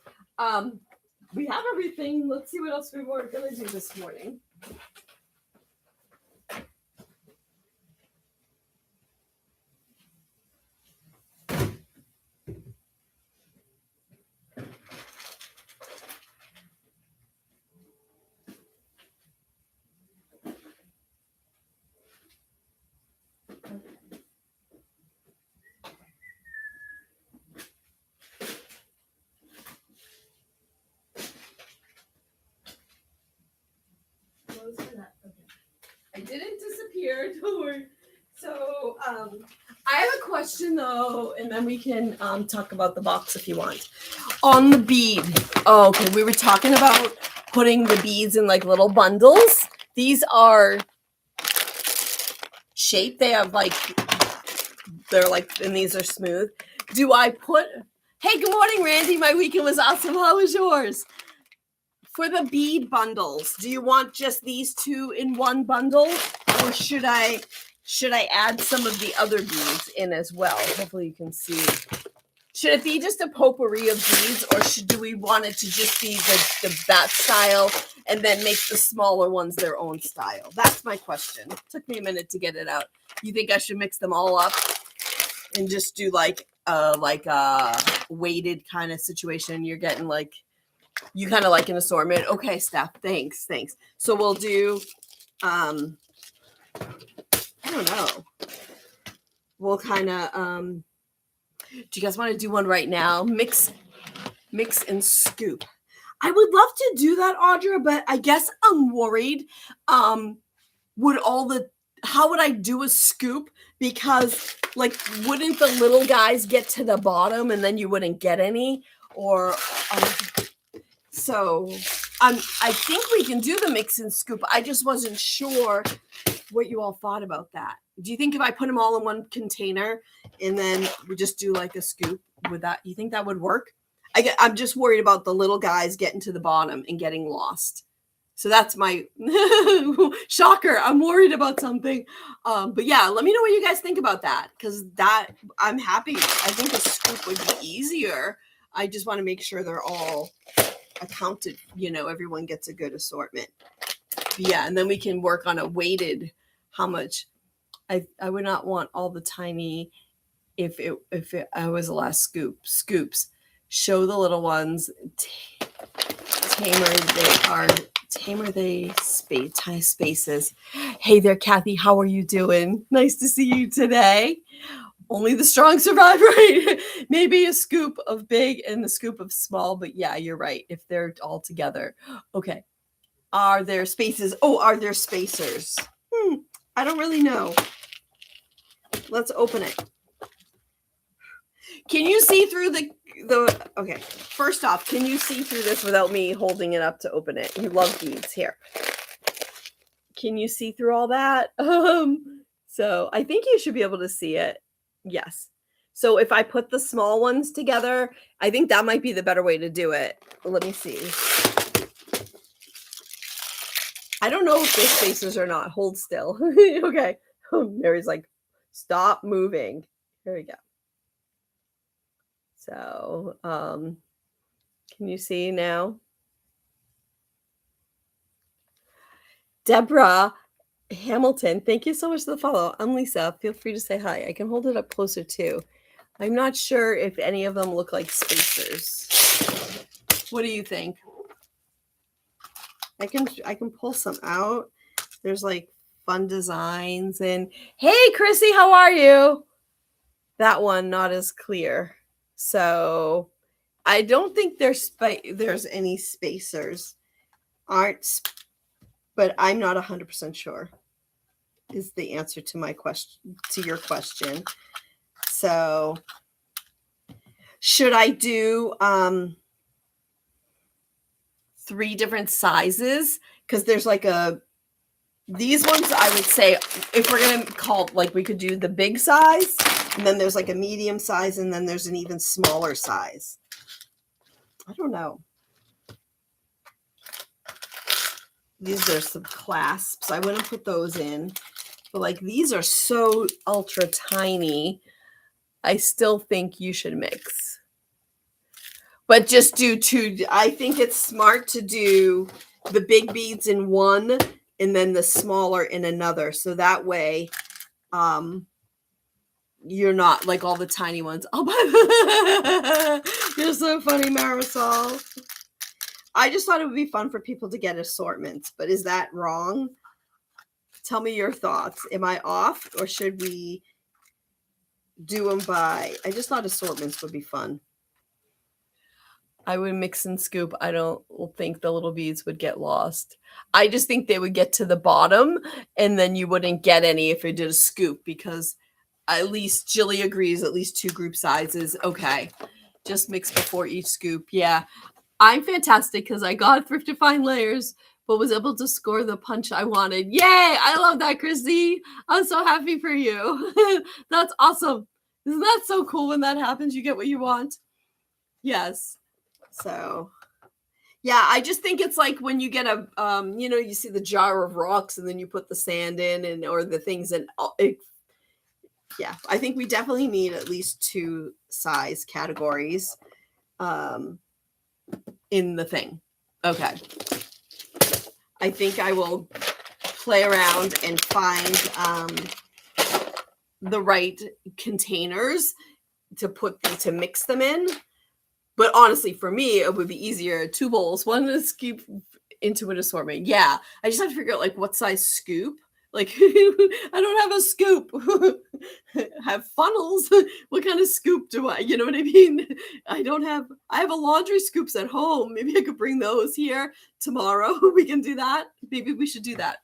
we have everything. Let's see what else we were going to do this morning. I didn't disappear. Don't worry. So I have a question though, and then we can talk about the box if you want. On the bead. Oh, okay. We were talking about putting the beads in little bundles. These are shaped. They have and these are smooth. Do I put? Hey, good morning, Randy. My weekend was awesome. How was yours? For the bead bundles, do you want just these two in one bundle, or should I add some of the other beads in as well? Hopefully you can see. Should it be just a potpourri of beads, or do we want it to just be that style and then make the smaller ones their own style? That's my question. It took me a minute to get it out. You think I should mix them all up and just do a weighted kind of situation? You're getting you kind of like an assortment. Okay, Steph. Thanks. So we'll do, I don't know. We'll kind of, do you guys want to do one right now? Mix and scoop. I would love to do that, Audra, but I guess I'm worried. How would I do a scoop? Because wouldn't the little guys get to the bottom and then you wouldn't get any? Or, so I think we can do the mix and scoop. I just wasn't sure what you all thought about that. Do you think if I put them all in one container and then we just do a scoop, you think that would work? I'm just worried about the little guys getting to the bottom and getting lost. So that's my shocker. I'm worried about something. But yeah, let me know what you guys think about that. Because I'm happy. I think a scoop would be easier. I just want to make sure they're all accounted, everyone gets a good assortment. Yeah, and then we can work on a weighted how much. I would not want all the tiny if I was the last scoops. Show the little ones. Tamer they spaces. Hey there, Kathy. How are you doing? Nice to see you today. Only the strong survive, right? Maybe a scoop of big and a scoop of small, but yeah, you're right. If they're all together. Okay. Are there spaces? Oh, are there spacers? I don't really know. Let's open it. Can you see through the okay, first off, can you see through this without me holding it up to open it? You love beads. Here. Can you see through all that? So I think you should be able to see it. Yes. So if I put the small ones together, I think that might be the better way to do it. Let me see. I don't know if they're spacers or not. Hold still. Okay. Mary's like, stop moving. Here we go. So, can you see now? Deborah Hamilton, thank you so much for the follow. I'm Lisa. Feel free to say hi. I can hold it up closer too. I'm not sure if any of them look like spacers. What do you think? I can pull some out. There's like fun designs and hey Chrissy, how are you? That one not as clear. So I don't think there's any spacers. But I'm not 100% sure is the answer to my question, to your question. So should I do 3 different sizes? Because there's like these ones I would say if we're going to call, like we could do the big size and then there's like a medium size and then there's an even smaller size. I don't know. These are some clasps. I wouldn't put those in. But like these are so ultra tiny. I still think you should mix. But just do 2. I think it's smart to do the big beads in one and then the smaller in another. So that way you're not like all the tiny ones. Oh, you're so funny, Marisol. I just thought it would be fun for people to get assortments, but is that wrong? Tell me your thoughts. Am I off or should we do them by? I just thought assortments would be fun. I would mix and scoop. I don't think the little beads would get lost. I just think they would get to the bottom and then you wouldn't get any if you did a scoop because at least Jilly agrees, at least 2 group sizes. Okay. Just mix before each scoop. Yeah. I'm fantastic because I got Thrifted Fine Layers, but was able to score the punch I wanted. Yay! I love that, Chrissy. I'm so happy for you. That's awesome. Isn't that so cool when that happens? You get what you want. Yes. So, yeah, I just think it's like when you get a, you see the jar of rocks and then you put the sand in or the things in. Yeah, I think we definitely need at least 2 size categories. In the thing. Okay. I think I will play around and find the right containers to mix them in. But honestly, for me, it would be easier 2 bowls, one to scoop into an assortment. Yeah. I just have to figure out like what size scoop. Like I don't have a scoop. Have funnels. What kind of scoop do I? You know what I mean? I have a laundry scoops at home. Maybe I could bring those here tomorrow. We can do that. Maybe we should do that.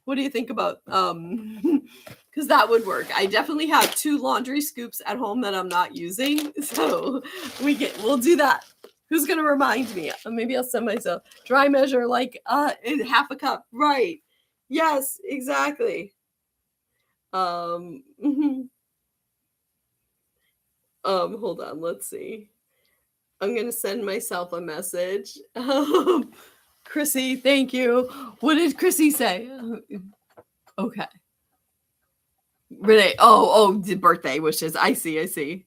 What do you think about because that would work. I definitely have 2 laundry scoops at home that I'm not using. So we'll do that. Who's gonna remind me? Maybe I'll send myself dry measure like in half a cup. Right. Yes, exactly. Hold on, let's see. I'm gonna send myself a message. Chrissy, thank you. What did Chrissy say? Okay. Renee, the birthday wishes. I see.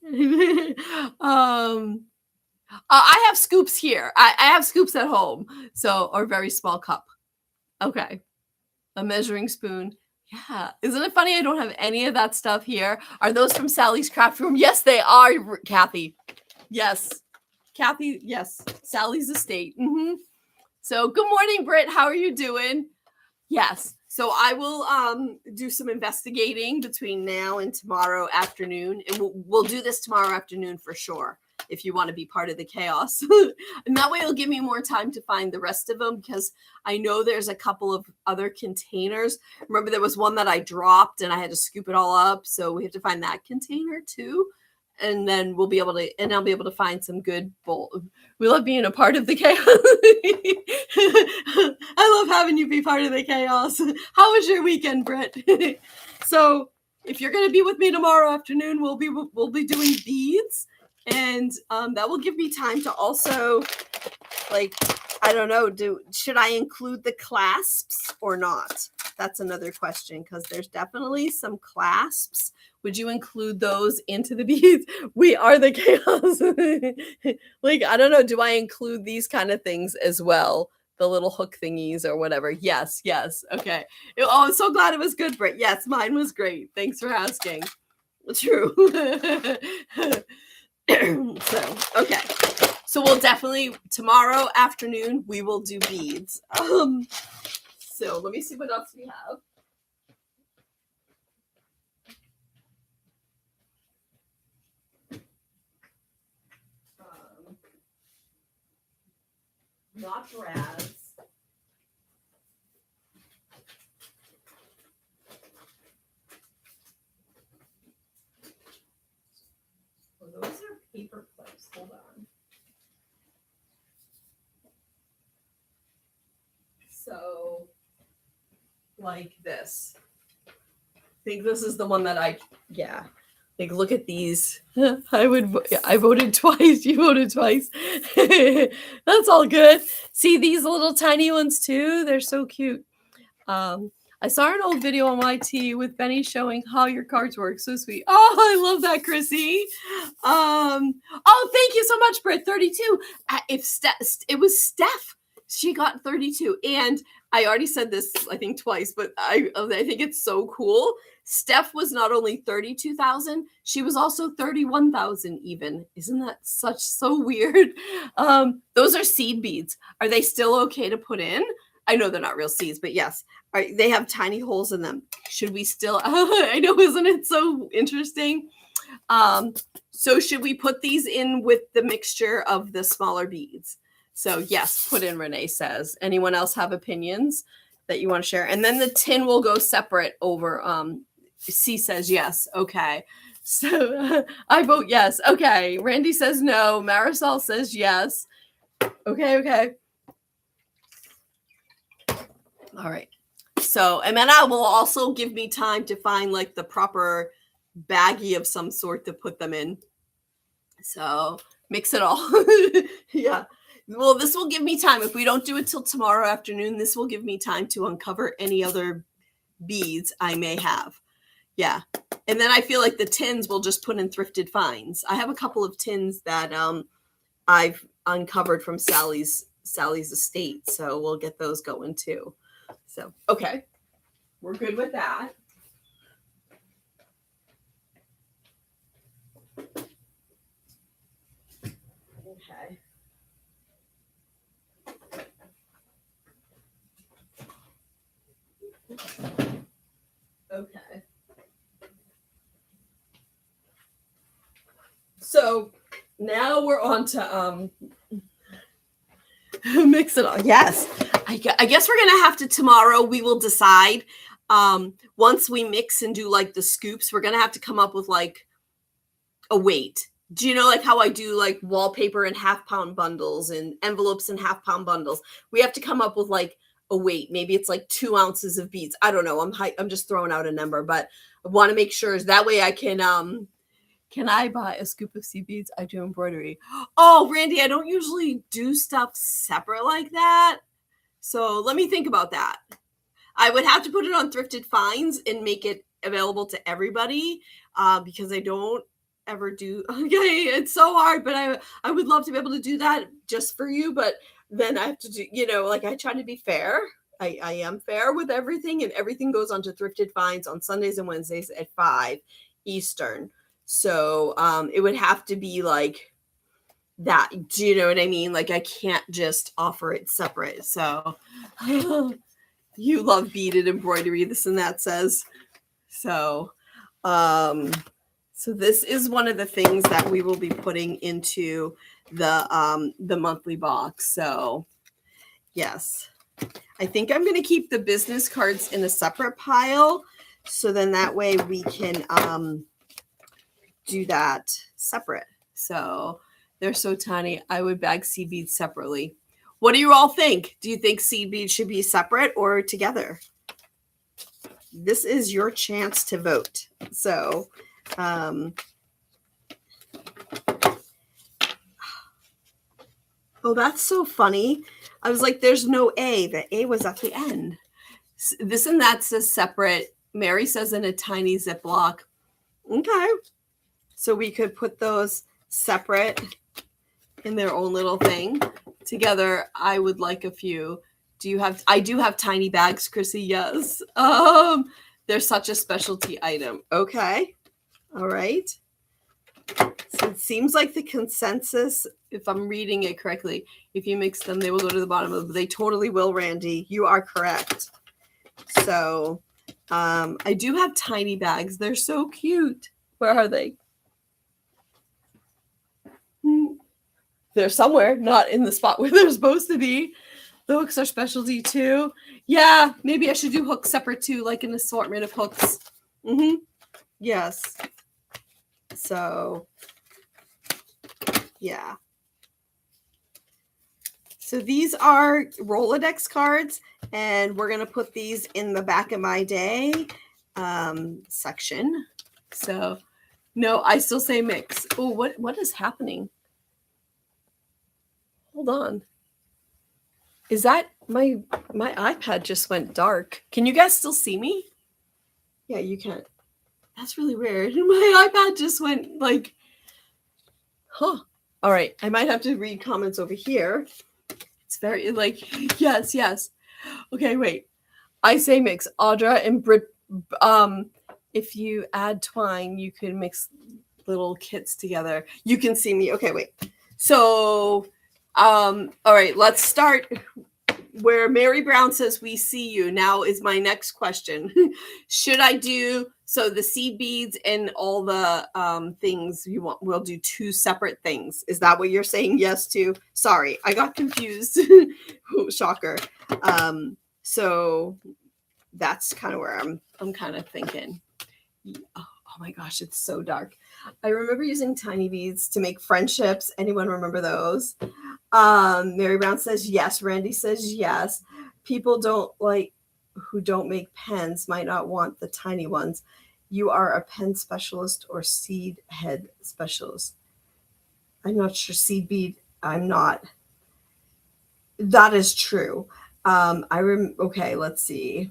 I have scoops here. I have scoops at home. So, or very small cup. Okay. A measuring spoon. Yeah. Isn't it funny? I don't have any of that stuff here. Are those from Sally's craft room? Yes, they are, Kathy. Yes. Kathy, yes. Sally's estate. So good morning, Britt. How are you doing? Yes. So I will do some investigating between now and tomorrow afternoon, and we'll do this tomorrow afternoon for sure. If you want to be part of the chaos, and that way it'll give me more time to find the rest of them, because I know there's a couple of other containers. Remember, there was one that I dropped and I had to scoop it all up, so we have to find that container too. And then we'll be able to, and I'll be able to find some good bowl. We love being a part of the chaos. I love having you be part of the chaos. How was your weekend, Britt? So if you're going to be with me tomorrow afternoon, we'll be doing beads, and that will give me time to also, like, I don't know, should I include the clasps or not? That's another question, because there's definitely some clasps. Would you include those into the beads? We are the chaos. Like, I don't know. Do I include these kind of things as well? The little hook thingies or whatever. Yes. Okay. Oh, I'm so glad it was good, Britt. Yes, mine was great. Thanks for asking. True. So, okay. So we'll definitely, tomorrow afternoon, we will do beads. So let me see what else we have. Not brads. Oh, those are paper clips. Hold on. So, like this. I think this is the one that yeah. Like, look at these. I voted twice. You voted twice. That's all good. See these little tiny ones too? They're so cute. I saw an old video on YT with Benny showing how your cards work. So sweet. Oh, I love that, Chrissy. Oh, thank you so much, Britt. 32. It was Steph. She got 32. And I already said this, I think, twice, but I think it's so cool. Steph was not only 32,000, she was also 31,000 even. Isn't that so weird? Those are seed beads. Are they still okay to put in? I know they're not real seeds, but yes, they have tiny holes in them. Should we still, I know, isn't it so interesting? So should we put these in with the mixture of the smaller beads? So yes, put in, Renee says. Anyone else have opinions that you want to share? And then the tin will go separate over, C says yes. Okay. So I vote yes. Okay. Randy says no. Marisol says yes. Okay. All right. So, and then I will also give me time to find like the proper baggie of some sort to put them in. So mix it all. Yeah. Well, this will give me time. If we don't do it till tomorrow afternoon, this will give me time to uncover any other beads I may have. Yeah. And then I feel like the tins will just put in Thrifted finds. I have a couple of tins that I've uncovered from Sally's estate. So we'll get those going too. So, okay. We're good with that. Okay. Okay. So now we're on to mix it all. Yes. I guess we're going to have to tomorrow. We will decide. Once we mix and do like the scoops, we're going to have to come up with like a weight. Do you know like how I do like wallpaper in half-pound bundles and envelopes in half-pound bundles? We have to come up with like a weight. Maybe it's like 2 ounces of beads. I don't know. I'm just throwing out a number, but I want to make sure that way I can I buy a scoop of seed beads? I do embroidery. Oh, Randy, I don't usually do stuff separate like that. So let me think about that. I would have to put it on Thrifted Finds and make it available to everybody because I don't ever do. Okay, it's so hard, but I would love to be able to do that just for you. But then I have to do, like I try to be fair. I am fair with everything, and everything goes onto Thrifted Finds on Sundays and Wednesdays at 5 Eastern. So it would have to be like that. Do you know what I mean? Like I can't just offer it separate. So You love beaded embroidery, this and that says. So, so this is one of the things that we will be putting into the monthly box. So, yes. I think I'm going to keep the business cards in a separate pile. So then that way we can do that separate. So they're so tiny. I would bag seed beads separately. What do you all think? Do you think seed beads should be separate or together? This is your chance to vote. So, oh, that's so funny. I was like, there's no A. The A was at the end. This and that says separate. Mary says in a tiny Ziploc. Okay. So we could put those separate in their own little thing. Together, I would like a few. I do have tiny bags, Chrissy. Yes. They're such a specialty item. Okay. All right. So it seems like the consensus, if I'm reading it correctly, if you mix them, they will go to the bottom of. They totally will, Randy. You are correct. So I do have tiny bags. They're so cute. Where are they? They're somewhere, not in the spot where they're supposed to be. The hooks are specialty too. Yeah, maybe I should do hooks separate too, like an assortment of hooks. Yes. So, yeah. So these are Rolodex cards, and we're going to put these in the back of my day section. So, no, I still say mix. Oh, what is happening? Hold on. Is that my iPad just went dark? Can you guys still see me? Yeah, you can. That's really weird. My iPad just went like, huh. All right. I might have to read comments over here. It's very like, yes. Okay, wait. I say mix. Audra and Brit, if you add twine, you can mix little kits together. You can see me. Okay, wait. So, all right, let's start where Mary Brown says we see you. Now is my next question. Should I do so the seed beads and all the things you want? We'll do two separate things. Is that what you're saying yes to? Sorry, I got confused. Shocker. So that's kind of where I'm kind of thinking. Oh my gosh, it's so dark. I remember using tiny beads to make friendships. Anyone remember those? Mary Brown says yes. Randy says yes. People who don't make pens might not want the tiny ones. You are a pen specialist or seed head specialist. I'm not sure. Seed bead, I'm not. That is true. Okay, let's see.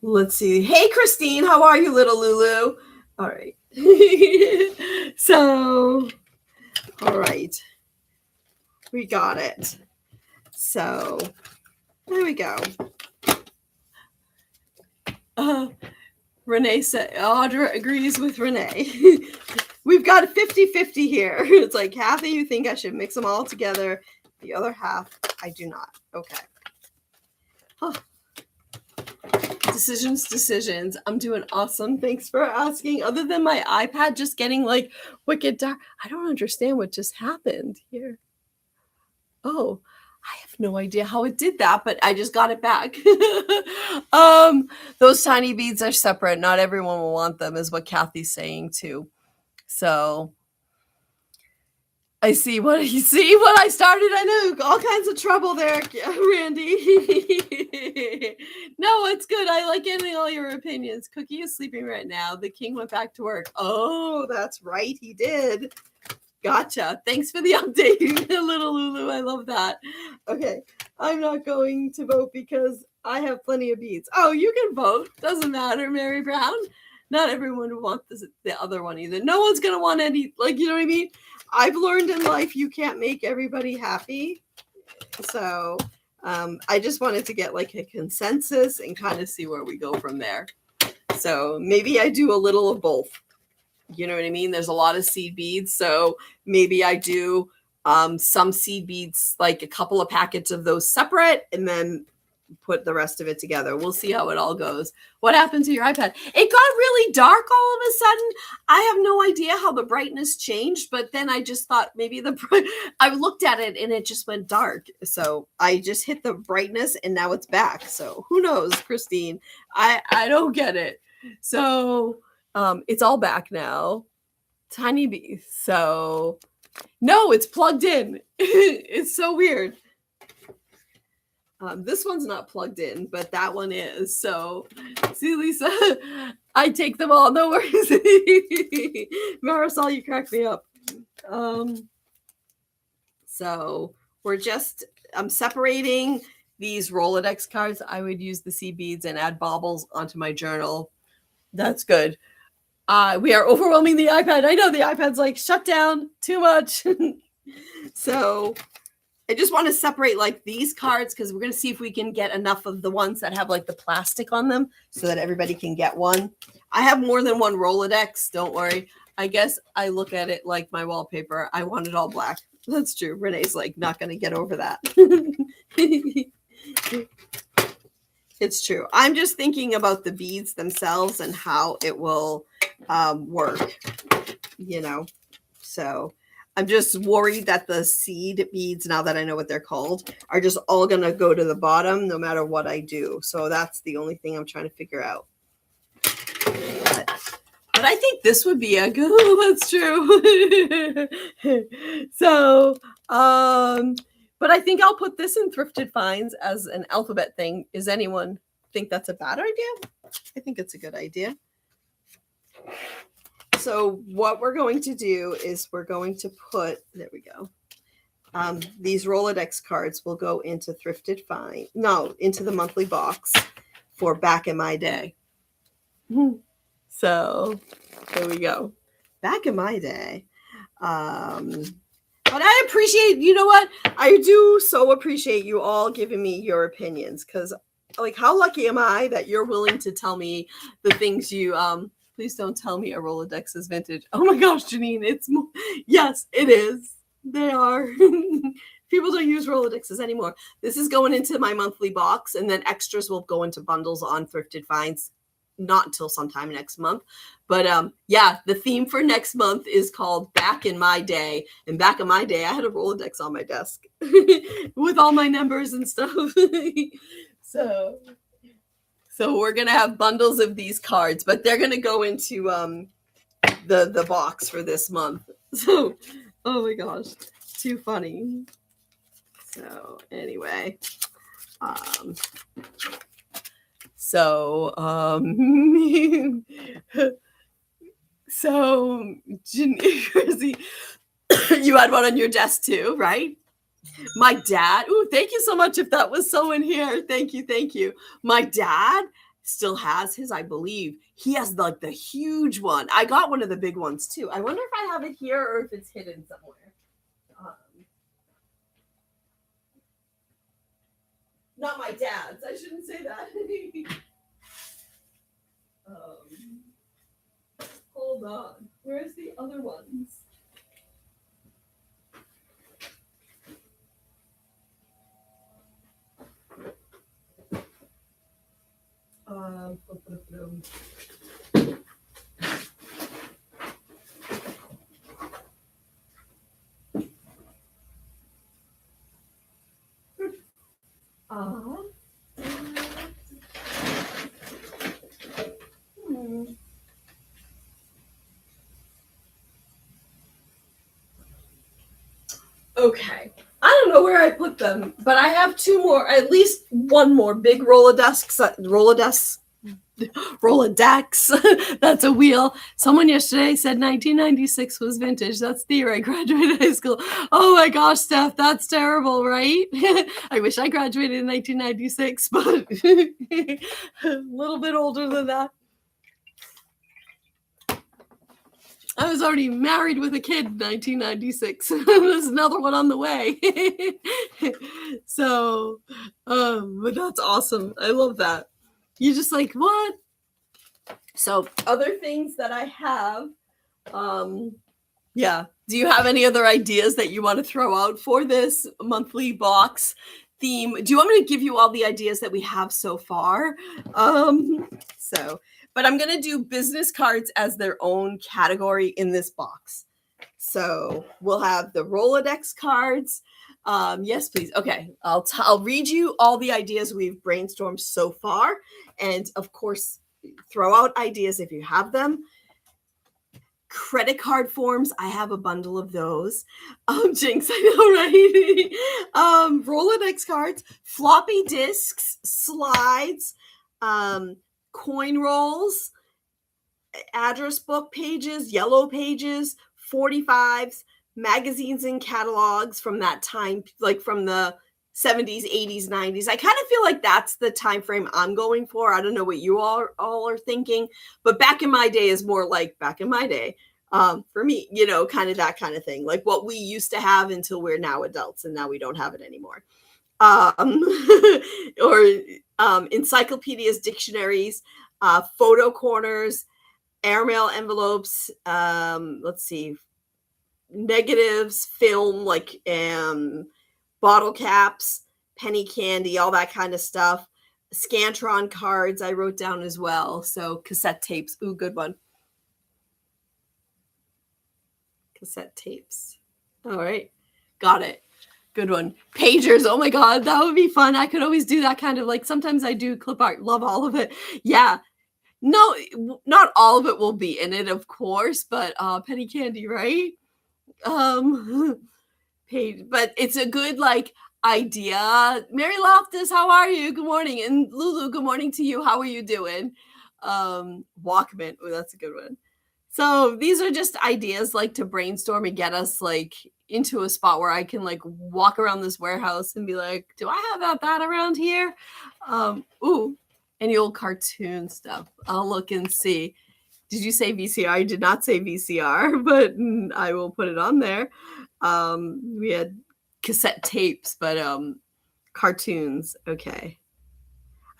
Let's see. Hey, Christine, how are you, little Lulu? All right. So, all right. We got it. So, there we go. Renee said, Audra agrees with Renee. We've got a 50-50 here. It's like, half of you think I should mix them all together. The other half, I do not. Okay. Huh. Decisions. I'm doing awesome. Thanks for asking. Other than my iPad just getting like wicked dark, I don't understand what just happened here. Oh, I have no idea how it did that, but I just got it back. Those tiny beads are separate. Not everyone will want them, is what Kathy's saying too. So I see what I started. I know all kinds of trouble there, Randy. No, it's good. I like getting all your opinions. Cookie is sleeping right now. The king went back to work. Oh, that's right. He did. Gotcha. Thanks for the update, little Lulu. I love that. Okay. I'm not going to vote because I have plenty of beads. Oh, you can vote. Doesn't matter, Mary Brown. Not everyone will want the other one either. No one's going to want any, you know what I mean? I've learned in life you can't make everybody happy. So I just wanted to get a consensus and kind of see where we go from there. So maybe I do a little of both. You know what I mean? There's a lot of seed beads. So maybe I do some seed beads, like a couple of packets of those separate, and then put the rest of it together. We'll see how it all goes. What happened to your iPad? It got really dark all of a sudden. I have no idea how the brightness changed, but then I just thought maybe I looked at it and it just went dark. So I just hit the brightness and now it's back. So who knows, Christine? I don't get it. So it's all back now. Tiny B. So no, it's plugged in. It's so weird. This one's not plugged in, but that one is. So, see, Lisa, I take them all. No worries. Marisol, you crack me up. So I'm separating these Rolodex cards. I would use the seed beads and add baubles onto my journal. That's good. We are overwhelming the iPad. I know the iPad's like shut down too much. So I just want to separate like these cards because we're going to see if we can get enough of the ones that have like the plastic on them so that everybody can get one. I have more than one Rolodex. Don't worry. I guess I look at it like my wallpaper. I want it all black. That's true. Renee's like not going to get over that. It's true. I'm just thinking about the beads themselves and how it will work, so I'm just worried that the seed beads, now that I know what they're called, are just all going to go to the bottom no matter what I do. So that's the only thing I'm trying to figure out. But I think this would be a good, that's true. So, but I think I'll put this in Thrifted Finds as an alphabet thing. Is anyone think that's a bad idea? I think it's a good idea. So what we're going to do is we're going to put, there we go. These Rolodex cards will go into Thrifted Find, into the monthly box for Back in My Day. So there we go. Back in my day. But I appreciate, you know what? I do so appreciate you all giving me your opinions because like how lucky am I that you're willing to tell me the things you please don't tell me a Rolodex is vintage. Oh my gosh, Janine, yes, it is. They are. People don't use Rolodexes anymore. This is going into my monthly box, and then extras will go into bundles on Thrifted Finds, not until sometime next month. But yeah, the theme for next month is called Back in My Day. And back in my day, I had a Rolodex on my desk with all my numbers and stuff. So we're going to have bundles of these cards, but they're going to go into the box for this month. So, oh my gosh, too funny. So anyway, so Jersey, you had one on your desk too, right? My dad, thank you so much if that was so in here. Thank you. My dad still has his, I believe. He has like the huge one. I got one of the big ones too. I wonder if I have it here or if it's hidden somewhere. Not my dad's. I shouldn't say that. Hold on. Where's the other ones? Okay. I don't know where I put them, but I have two more, at least one more big Rolodex. That's a wheel. Someone yesterday said 1996 was vintage. That's the year I graduated high school. Oh my gosh, Steph, that's terrible, right? I wish I graduated in 1996, but a little bit older than that. I was already married with a kid in 1996. There's another one on the way. So, but that's awesome. I love that. You're just like, what? So other things that I have, yeah. Do you have any other ideas that you want to throw out for this monthly box theme? Do you want me to give you all the ideas that we have so far? But I'm going to do business cards as their own category in this box. So we'll have the Rolodex cards. Yes, please. Okay, I'll read you all the ideas we've brainstormed so far, and of course, throw out ideas if you have them. Credit card forms, I have a bundle of those. Jinx, I know, right? Rolodex cards, floppy disks, slides, coin rolls, address book pages, yellow pages, 45s, magazines and catalogs from that time, like from the 70s, 80s, 90s. I kind of feel like that's the time frame I'm going for. I don't know what you all are thinking, but back in my day is more like back in my day. For me, kind of that kind of thing, like what we used to have until we're now adults and now we don't have it anymore. Or encyclopedias, dictionaries, photo corners, airmail envelopes, let's see, negatives, film, like bottle caps, penny candy, all that kind of stuff. Scantron cards I wrote down as well. So cassette tapes. Ooh, good one. Cassette tapes. All right. Got it. Good one. Pagers. Oh my God. That would be fun. I could always do that kind of like, sometimes I do clip art. Love all of it. Yeah. No, not all of it will be in it, of course, but penny candy, right? Page, but it's a good like idea. Mary Loftus, how are you? Good morning. And Lulu, good morning to you. How are you doing? Walkman. Oh, that's a good one. So these are just ideas like to brainstorm and get us like into a spot where I can like walk around this warehouse and be like, do I have that around here? Ooh, any old cartoon stuff. I'll look and see. Did you say VCR? I did not say VCR, but I will put it on there. We had cassette tapes, but cartoons. Okay.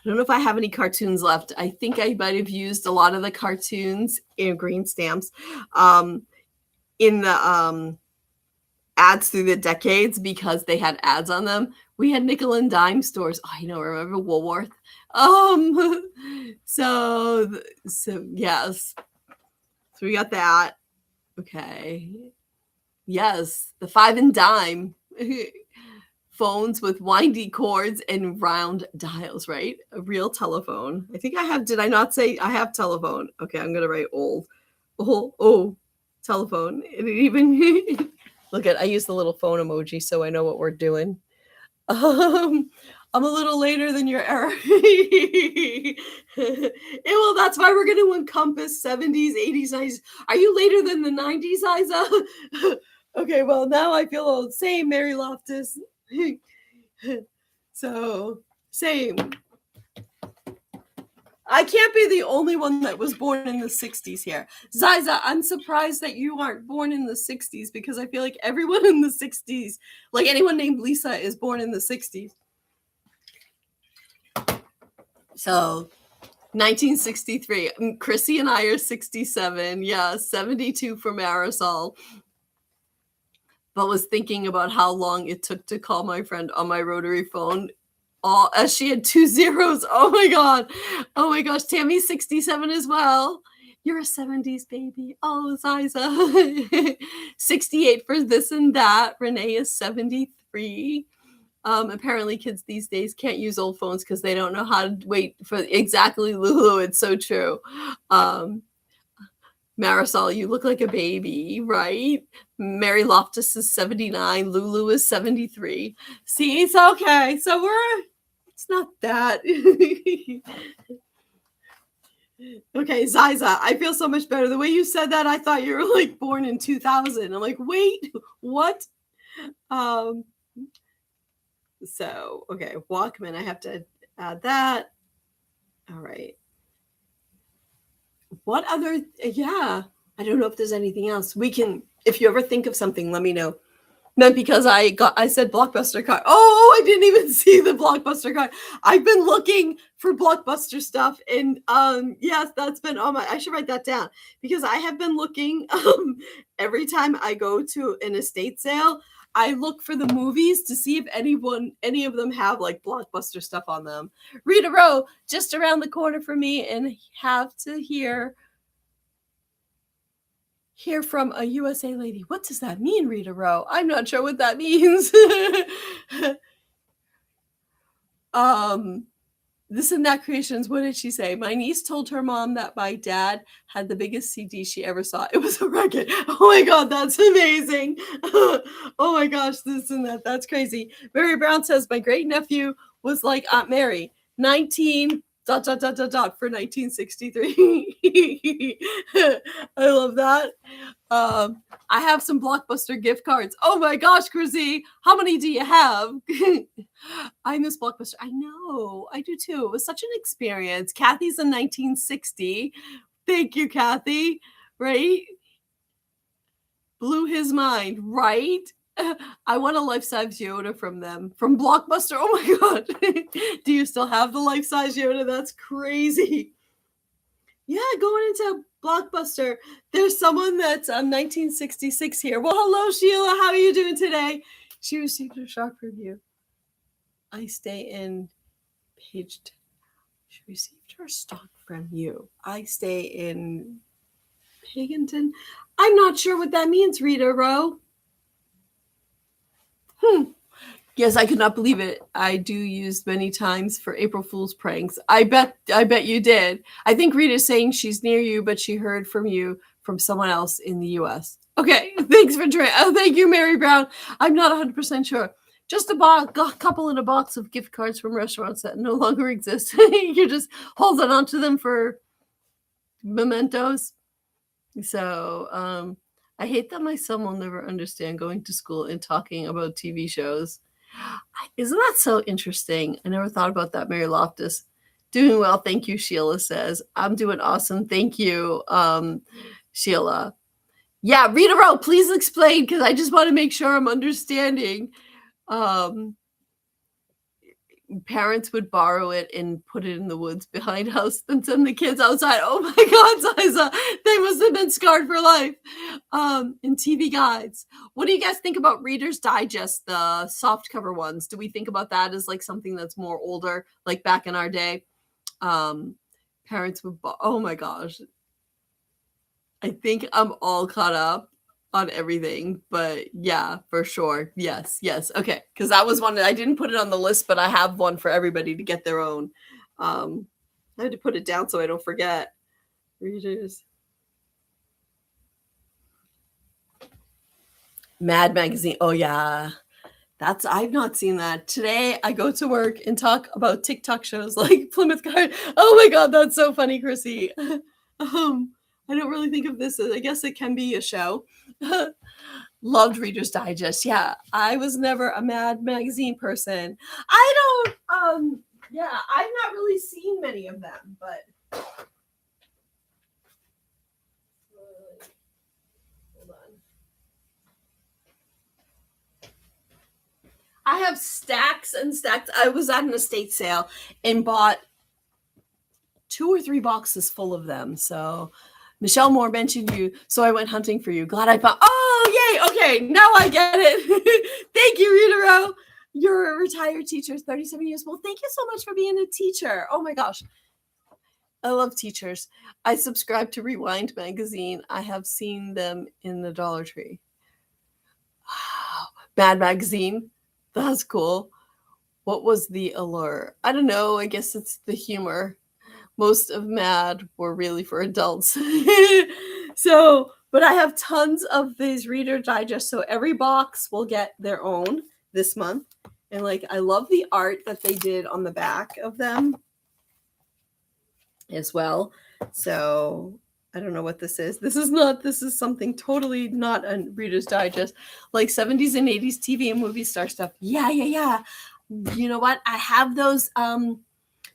I don't know if I have any cartoons left. I think I might have used a lot of the cartoons in green stamps in the ads through the decades because they had ads on them. We had nickel and dime stores. Oh, I know, remember Woolworth? So yes. So we got that. Okay. Yes, the 5 and dime phones with windy cords and round dials, right? A real telephone. I think I have, did I not say I have telephone? Okay, I'm going to write old. Oh, telephone. And it even, look at, I use the little phone emoji so I know what we're doing. I'm a little later than your era. Well, that's why we're going to encompass 70s, 80s, 90s. Are you later than the 90s, Isa? Okay, well, now I feel old. Same, Mary Loftus. So, same. I can't be the only one that was born in the 60s here. Ziza, I'm surprised that you aren't born in the 60s because I feel like everyone in the 60s, like anyone named Lisa, is born in the 60s. So, 1963. Chrissy and I are 67. Yeah, 72 for Marisol. But was thinking about how long it took to call my friend on my rotary phone. As she had 2 zeros. Oh my God. Oh my gosh. Tammy's 67 as well. You're a 70s baby. Oh, Ziza. 68 for this and that. Renee is 73. Apparently kids these days can't use old phones because they don't know how to wait for exactly Lulu. It's so true. Marisol, you look like a baby, right? Mary Loftus is 79. Lulu is 73. See, it's okay. So it's not that. Okay, Ziza, I feel so much better. The way you said that, I thought you were like born in 2000. I'm like, wait, what? So, okay, Walkman, I have to add that. All right. What other, yeah, I don't know if there's anything else. We can, if you ever think of something, let me know. meant because I said Blockbuster card. Oh, I didn't even see the Blockbuster card. I've been looking for Blockbuster stuff, and yes, that's been on my. I should write that down because I have been looking. Every time I go to an estate sale, I look for the movies to see if any of them have like Blockbuster stuff on them. Rita Rowe, just around the corner from me, and have to hear from a USA lady. What does that mean, Rita Rowe? I'm not sure what that means. This and That Creations, what did she say? My niece told her mom that my dad had the biggest CD she ever saw. It was a record. Oh my God, that's amazing. Oh my gosh, this and that. That's crazy. Mary Brown says, my great nephew was like Aunt Mary, 19 ... for 1963. I love that. I have some Blockbuster gift cards. Oh my gosh, Chrissy, how many do you have? I miss Blockbuster. I know, I do too. It was such an experience. Kathy's in 1960. Thank you, Kathy. Right? Blew his mind, right? I want a life-size Yoda from them. From Blockbuster. Oh my God. Do you still have the life-size Yoda? That's crazy. Yeah, going into Blockbuster. There's someone that's 1966 here. Well, hello, Sheila. How are you doing today? She received a shock review. I stay in page 10. She received her stock from you. I stay in Paganton. I'm not sure what that means, Rita Rowe. Yes, I could not believe it. I do use many times for April Fool's pranks. I bet you did. I think Rita's saying she's near you, but she heard from you from someone else in the U.S. Okay, thanks for trying. Oh, thank you, Mary Brown. I'm not 100% sure. Just a couple in a box of gift cards from restaurants that no longer exist. You're just holding on to them for mementos. So I hate that my son will never understand going to school and talking about TV shows. Isn't that so interesting? I never thought about that, Mary Loftus. Doing well, thank you, Sheila says. I'm doing awesome. Thank you, Sheila. Yeah, Rita Rowe, please explain, because I just want to make sure I'm understanding. Parents would borrow it and put it in the woods behind house and send the kids outside. Oh my God, Ziza, they must have been scarred for life. In TV guides. What do you guys think about Reader's Digest, the soft cover ones? Do we think about that as like something that's more older, like back in our day? Parents would, oh my gosh. I think I'm all caught up on everything, but yeah, for sure. Yes. Okay, because that was one that I didn't put it on the list, but I have one for everybody to get their own. I had to put it down so I don't forget. Readers. Mad Magazine. Oh yeah, I've not seen that. Today I go to work and talk about TikTok shows like Plymouth Guard. Oh my God, that's so funny, Chrissy. I don't really think of this as, I guess it can be a show. Loved Reader's Digest. Yeah, I was never a Mad Magazine person. I've not really seen many of them, but hold on. I have stacks and stacks. I was at an estate sale and bought 2 or 3 boxes full of them. So Michelle Moore mentioned you, so I went hunting for you. Glad I found. Oh, yay! Okay, now I get it. Thank you, Rita Rowe. You're a retired teacher, 37 years old. Thank you so much for being a teacher. Oh my gosh, I love teachers. I subscribe to Rewind magazine. I have seen them in the Dollar Tree. Wow, Mad Magazine. That's cool. What was the allure? I don't know. I guess it's the humor. Most of Mad were really for adults. But I have tons of these Reader Digest. So every box will get their own this month. And like, I love the art that they did on the back of them as well. So I don't know what this is. This is something totally not a Reader's Digest, like 70s and 80s TV and movie star stuff. Yeah. You know what? I have those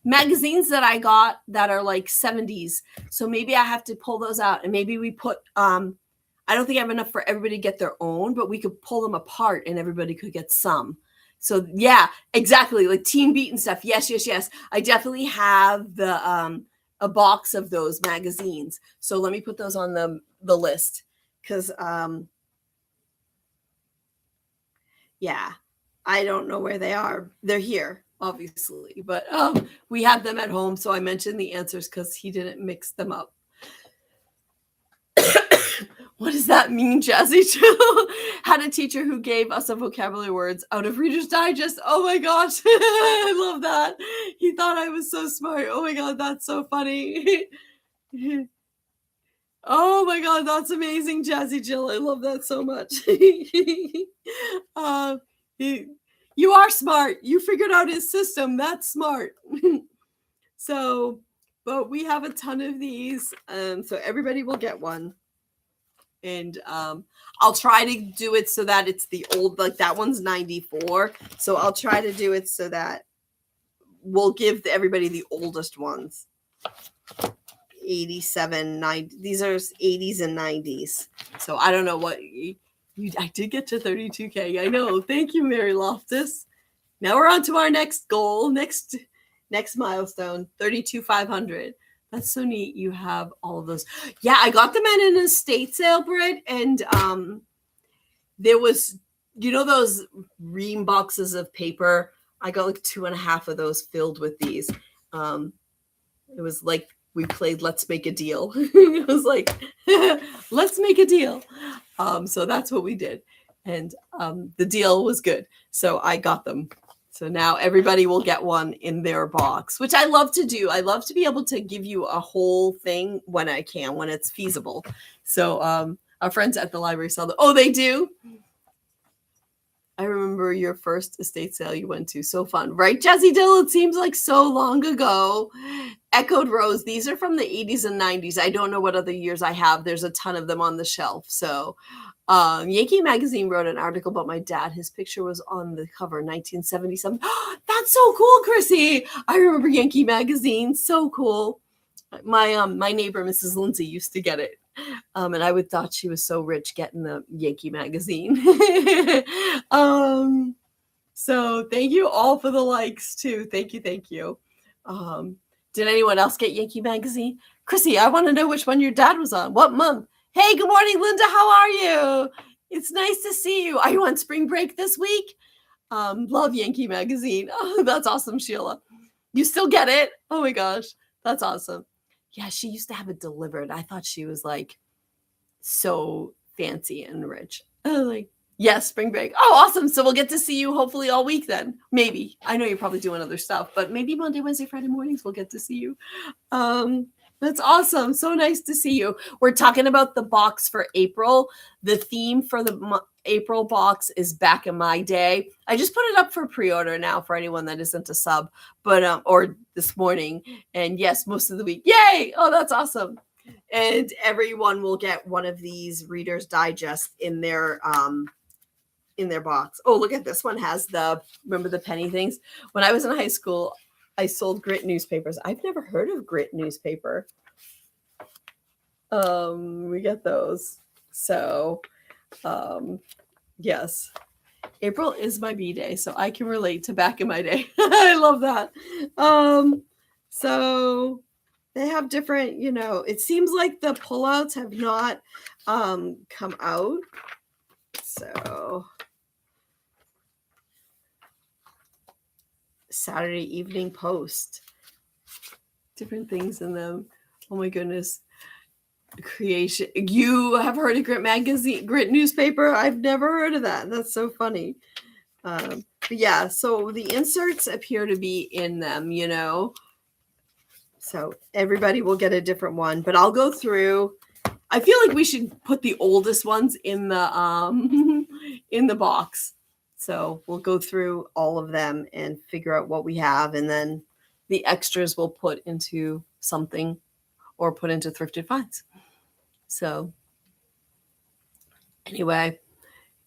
magazines that I got that are like 70s. So maybe I have to pull those out, and maybe we put I don't think I have enough for everybody to get their own, but we could pull them apart and everybody could get some. So yeah, exactly. Like Team Beat and stuff. Yes, yes, yes. I definitely have the a box of those magazines. So let me put those on the list. Because yeah, I don't know where they are. They're here, obviously, but we have them at home. So I mentioned the answers because he didn't mix them up. What does that mean, Jazzy? Had a teacher who gave us a vocabulary words out of Reader's Digest. Oh my gosh, I love that. He thought I was so smart. Oh my god, that's so funny. Oh my god, that's amazing, Jazzy Jill. I love that so much. You are smart. You figured out his system. That's smart. So, but we have a ton of these, so everybody will get one. And I'll try to do it so that it's the old, like that one's 94. So I'll try to do it so that we'll give everybody the oldest ones. 87, 90. These are 80s and 90s. So I don't know what I did get to 32K. I know. Thank you, Mary Loftus. Now we're on to our next goal, next milestone, 32,500. That's so neat. You have all of those. Yeah, I got them at an estate sale, Britt, and there was, you know, those ream boxes of paper. I got like 2.5 of those filled with these. It was like we played Let's Make a Deal. It was like, let's make a deal. So that's what we did, and the deal was good. So I got them. So now everybody will get one in their box, which I love to do. I love to be able to give you a whole thing when I can, when it's feasible. So our friends at the library sell them. Oh, they do? I remember your first estate sale you went to. So fun. Right, Jazzy Dill? It seems like so long ago. Echoed Rose. These are from the 80s and 90s. I don't know what other years I have. There's a ton of them on the shelf. So Yankee Magazine wrote an article about my dad. His picture was on the cover, 1977. That's so cool, Chrissy. I remember Yankee Magazine. So cool. My neighbor, Mrs. Lindsay, used to get it. And I would thought she was so rich getting the Yankee Magazine. So thank you all for the likes too. Thank you. Thank you. Did anyone else get Yankee Magazine? Chrissy, I want to know which one your dad was on. What month? Hey, good morning, Linda. How are you? It's nice to see you. Are you on spring break this week? Love Yankee Magazine. Oh, that's awesome, Sheila. You still get it? Oh my gosh. That's awesome. Yeah, she used to have it delivered. I thought she was like so fancy and rich. Like, yes, spring break. Oh, awesome. So we'll get to see you hopefully all week then. Maybe. I know you're probably doing other stuff, but maybe Monday, Wednesday, Friday mornings we'll get to see you. That's awesome. So nice to see you. We're talking about the box for April. The theme for the April box is Back in My Day. I just put it up for pre-order now for anyone that isn't a sub, but or this morning. And yes, most of the week. Yay! Oh, that's awesome. And everyone will get one of these Reader's Digest in their box. Oh, look at this one has remember the penny things? When I was in high school, I sold Grit newspapers. I've never heard of Grit newspaper. We get those. So, yes. April is my B-day, so I can relate to Back in My Day. I love that. So they have different, it seems like the pullouts have not come out. So Saturday Evening Post, different things in them. Oh my goodness. Creation. You have heard of Grit magazine, Grit newspaper? I've never heard of that. That's so funny. But yeah, so the inserts appear to be in them, so everybody will get a different one, but I'll go through. I feel like we should put the oldest ones in the in the box. So we'll go through all of them and figure out what we have, and then the extras we'll put into something or put into Thrifted Finds. So anyway,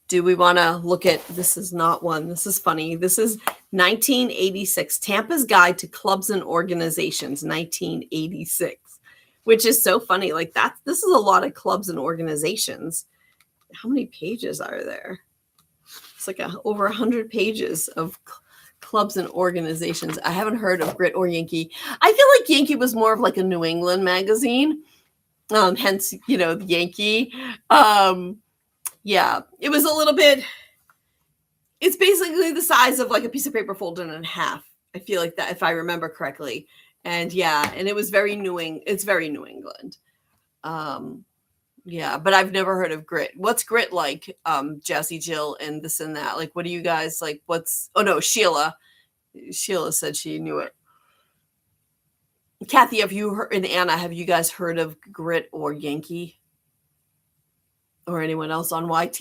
do we want to look at, this is not one. This is funny. This is 1986, Tampa's Guide to Clubs and Organizations, 1986, which is so funny. Like this is a lot of clubs and organizations. how many pages are there? It's like over 100 pages of clubs and organizations. I haven't heard of Grit or Yankee. I feel like Yankee was more of like a New England magazine. Hence, the Yankee. Yeah, it was a little bit, it's basically the size of like a piece of paper folded in half. I feel like that, if I remember correctly. And yeah, and it was very it's very New England. Yeah, but I've never heard of Grit. What's Grit like, Jessie, Jill, and this and that? Like, what do you guys like? Oh no, Sheila. Sheila said she knew it. Kathy, have you heard, and Anna, have you guys heard of Grit or Yankee? Or anyone else on YT?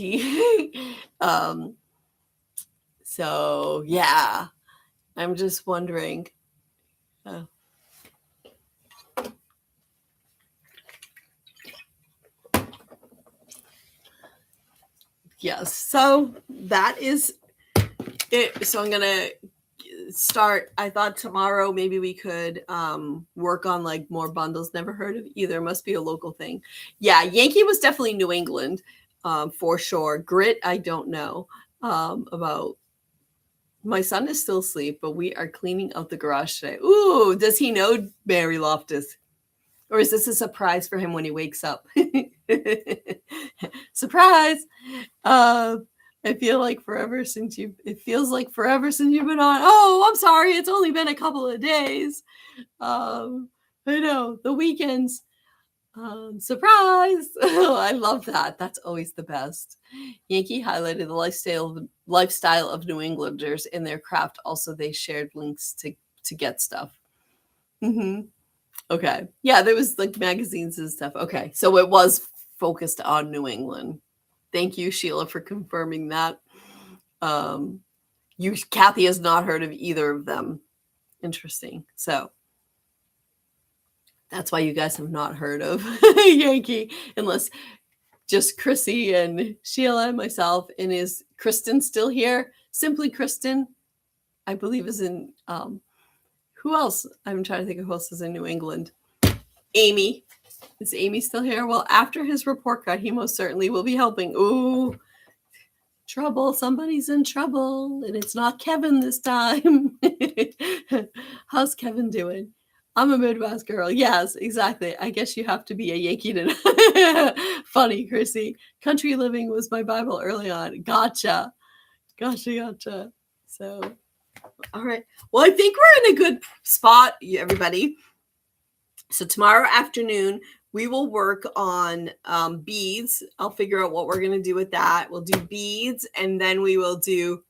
So yeah, I'm just wondering. Yes, so that is it. So I'm gonna start. I thought tomorrow maybe we could work on like more bundles. Never heard of either. Must be a local thing. Yeah, Yankee was definitely New England, for sure. Grit, I don't know about. My son is still asleep, but we are cleaning out the garage today. Ooh, does he know Mary Loftus? Or is this a surprise for him when he wakes up? Surprise! It feels like forever since you've been on. Oh, I'm sorry. It's only been a couple of days. I know, the weekends. Surprise! I love that. That's always the best. Yankee highlighted the lifestyle of New Englanders in their craft. Also, they shared links to get stuff. Mm-hmm. Okay. Yeah, there was like magazines and stuff. Okay. So it was focused on New England. Thank you, Sheila, for confirming that. Kathy has not heard of either of them. Interesting. So that's why you guys have not heard of Yankee, unless just Chrissy and Sheila and myself. And is Kristen still here? Simply Kristen, I believe, is in who else? I'm trying to think of who else is in New England. Amy. Is Amy still here? Well, after his report card, he most certainly will be helping. Ooh, trouble. Somebody's in trouble. And it's not Kevin this time. How's Kevin doing? I'm a Midwest girl. Yes, exactly. I guess you have to be a Yankee to Funny, Chrissy. Country living was my Bible early on. Gotcha. So, all right. Well, I think we're in a good spot, everybody. So tomorrow afternoon, we will work on beads. I'll figure out what we're going to do with that. We'll do beads, and then we will do...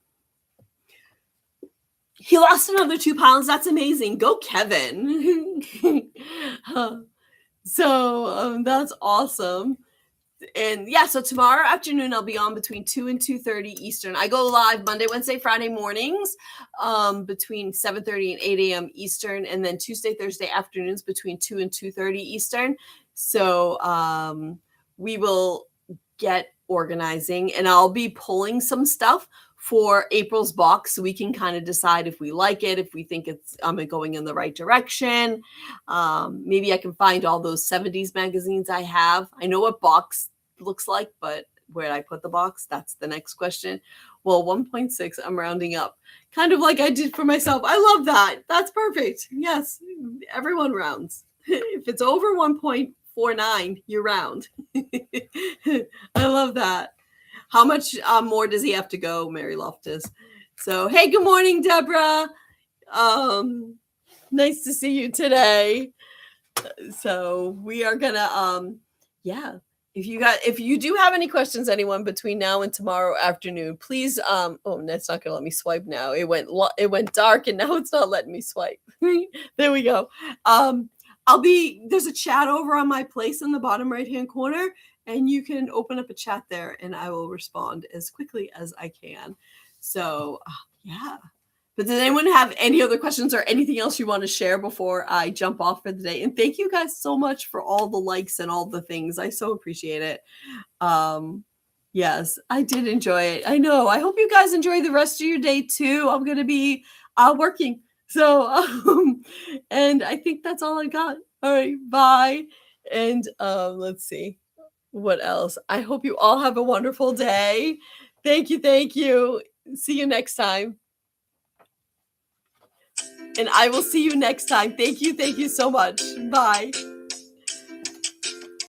He lost another 2 pounds. That's amazing. Go, Kevin. So that's awesome. And yeah, so tomorrow afternoon I'll be on between 2 and 2:30 Eastern. I go live Monday, Wednesday, Friday mornings between 7:30 and 8 a.m. Eastern, and then Tuesday, Thursday afternoons between 2 and 2:30 Eastern. So we will get organizing, and I'll be pulling some stuff for April's box so we can kind of decide if we like it, if we think it's going in the right direction. Maybe I can find all those 70s magazines I have. I know what box looks like, but where did I put the box? That's the next question. Well, 1.6, I'm rounding up. Kind of like I did for myself. I love that. That's perfect. Yes, everyone rounds. If it's over 1.49, you round. I love that. How much more does he have to go, Mary Loftus? So, hey, good morning, Deborah. Nice to see you today. So we are gonna, if you do have any questions, anyone between now and tomorrow afternoon, please, oh, that's not gonna let me swipe now. It went dark and now it's not letting me swipe. There we go. There's a chat over on my place in the bottom right-hand corner, and you can open up a chat there and I will respond as quickly as I can. So yeah. But does anyone have any other questions or anything else you want to share before I jump off for the day? And thank you guys so much for all the likes and all the things. I so appreciate it. Yes, I did enjoy it. I know. I hope you guys enjoy the rest of your day too. I'm going to be working. So, and I think that's all I got. All right, bye. And let's see. What else? I hope you all have a wonderful day. Thank you, thank you. See you next time. And I will see you next time. Thank you so much. Bye.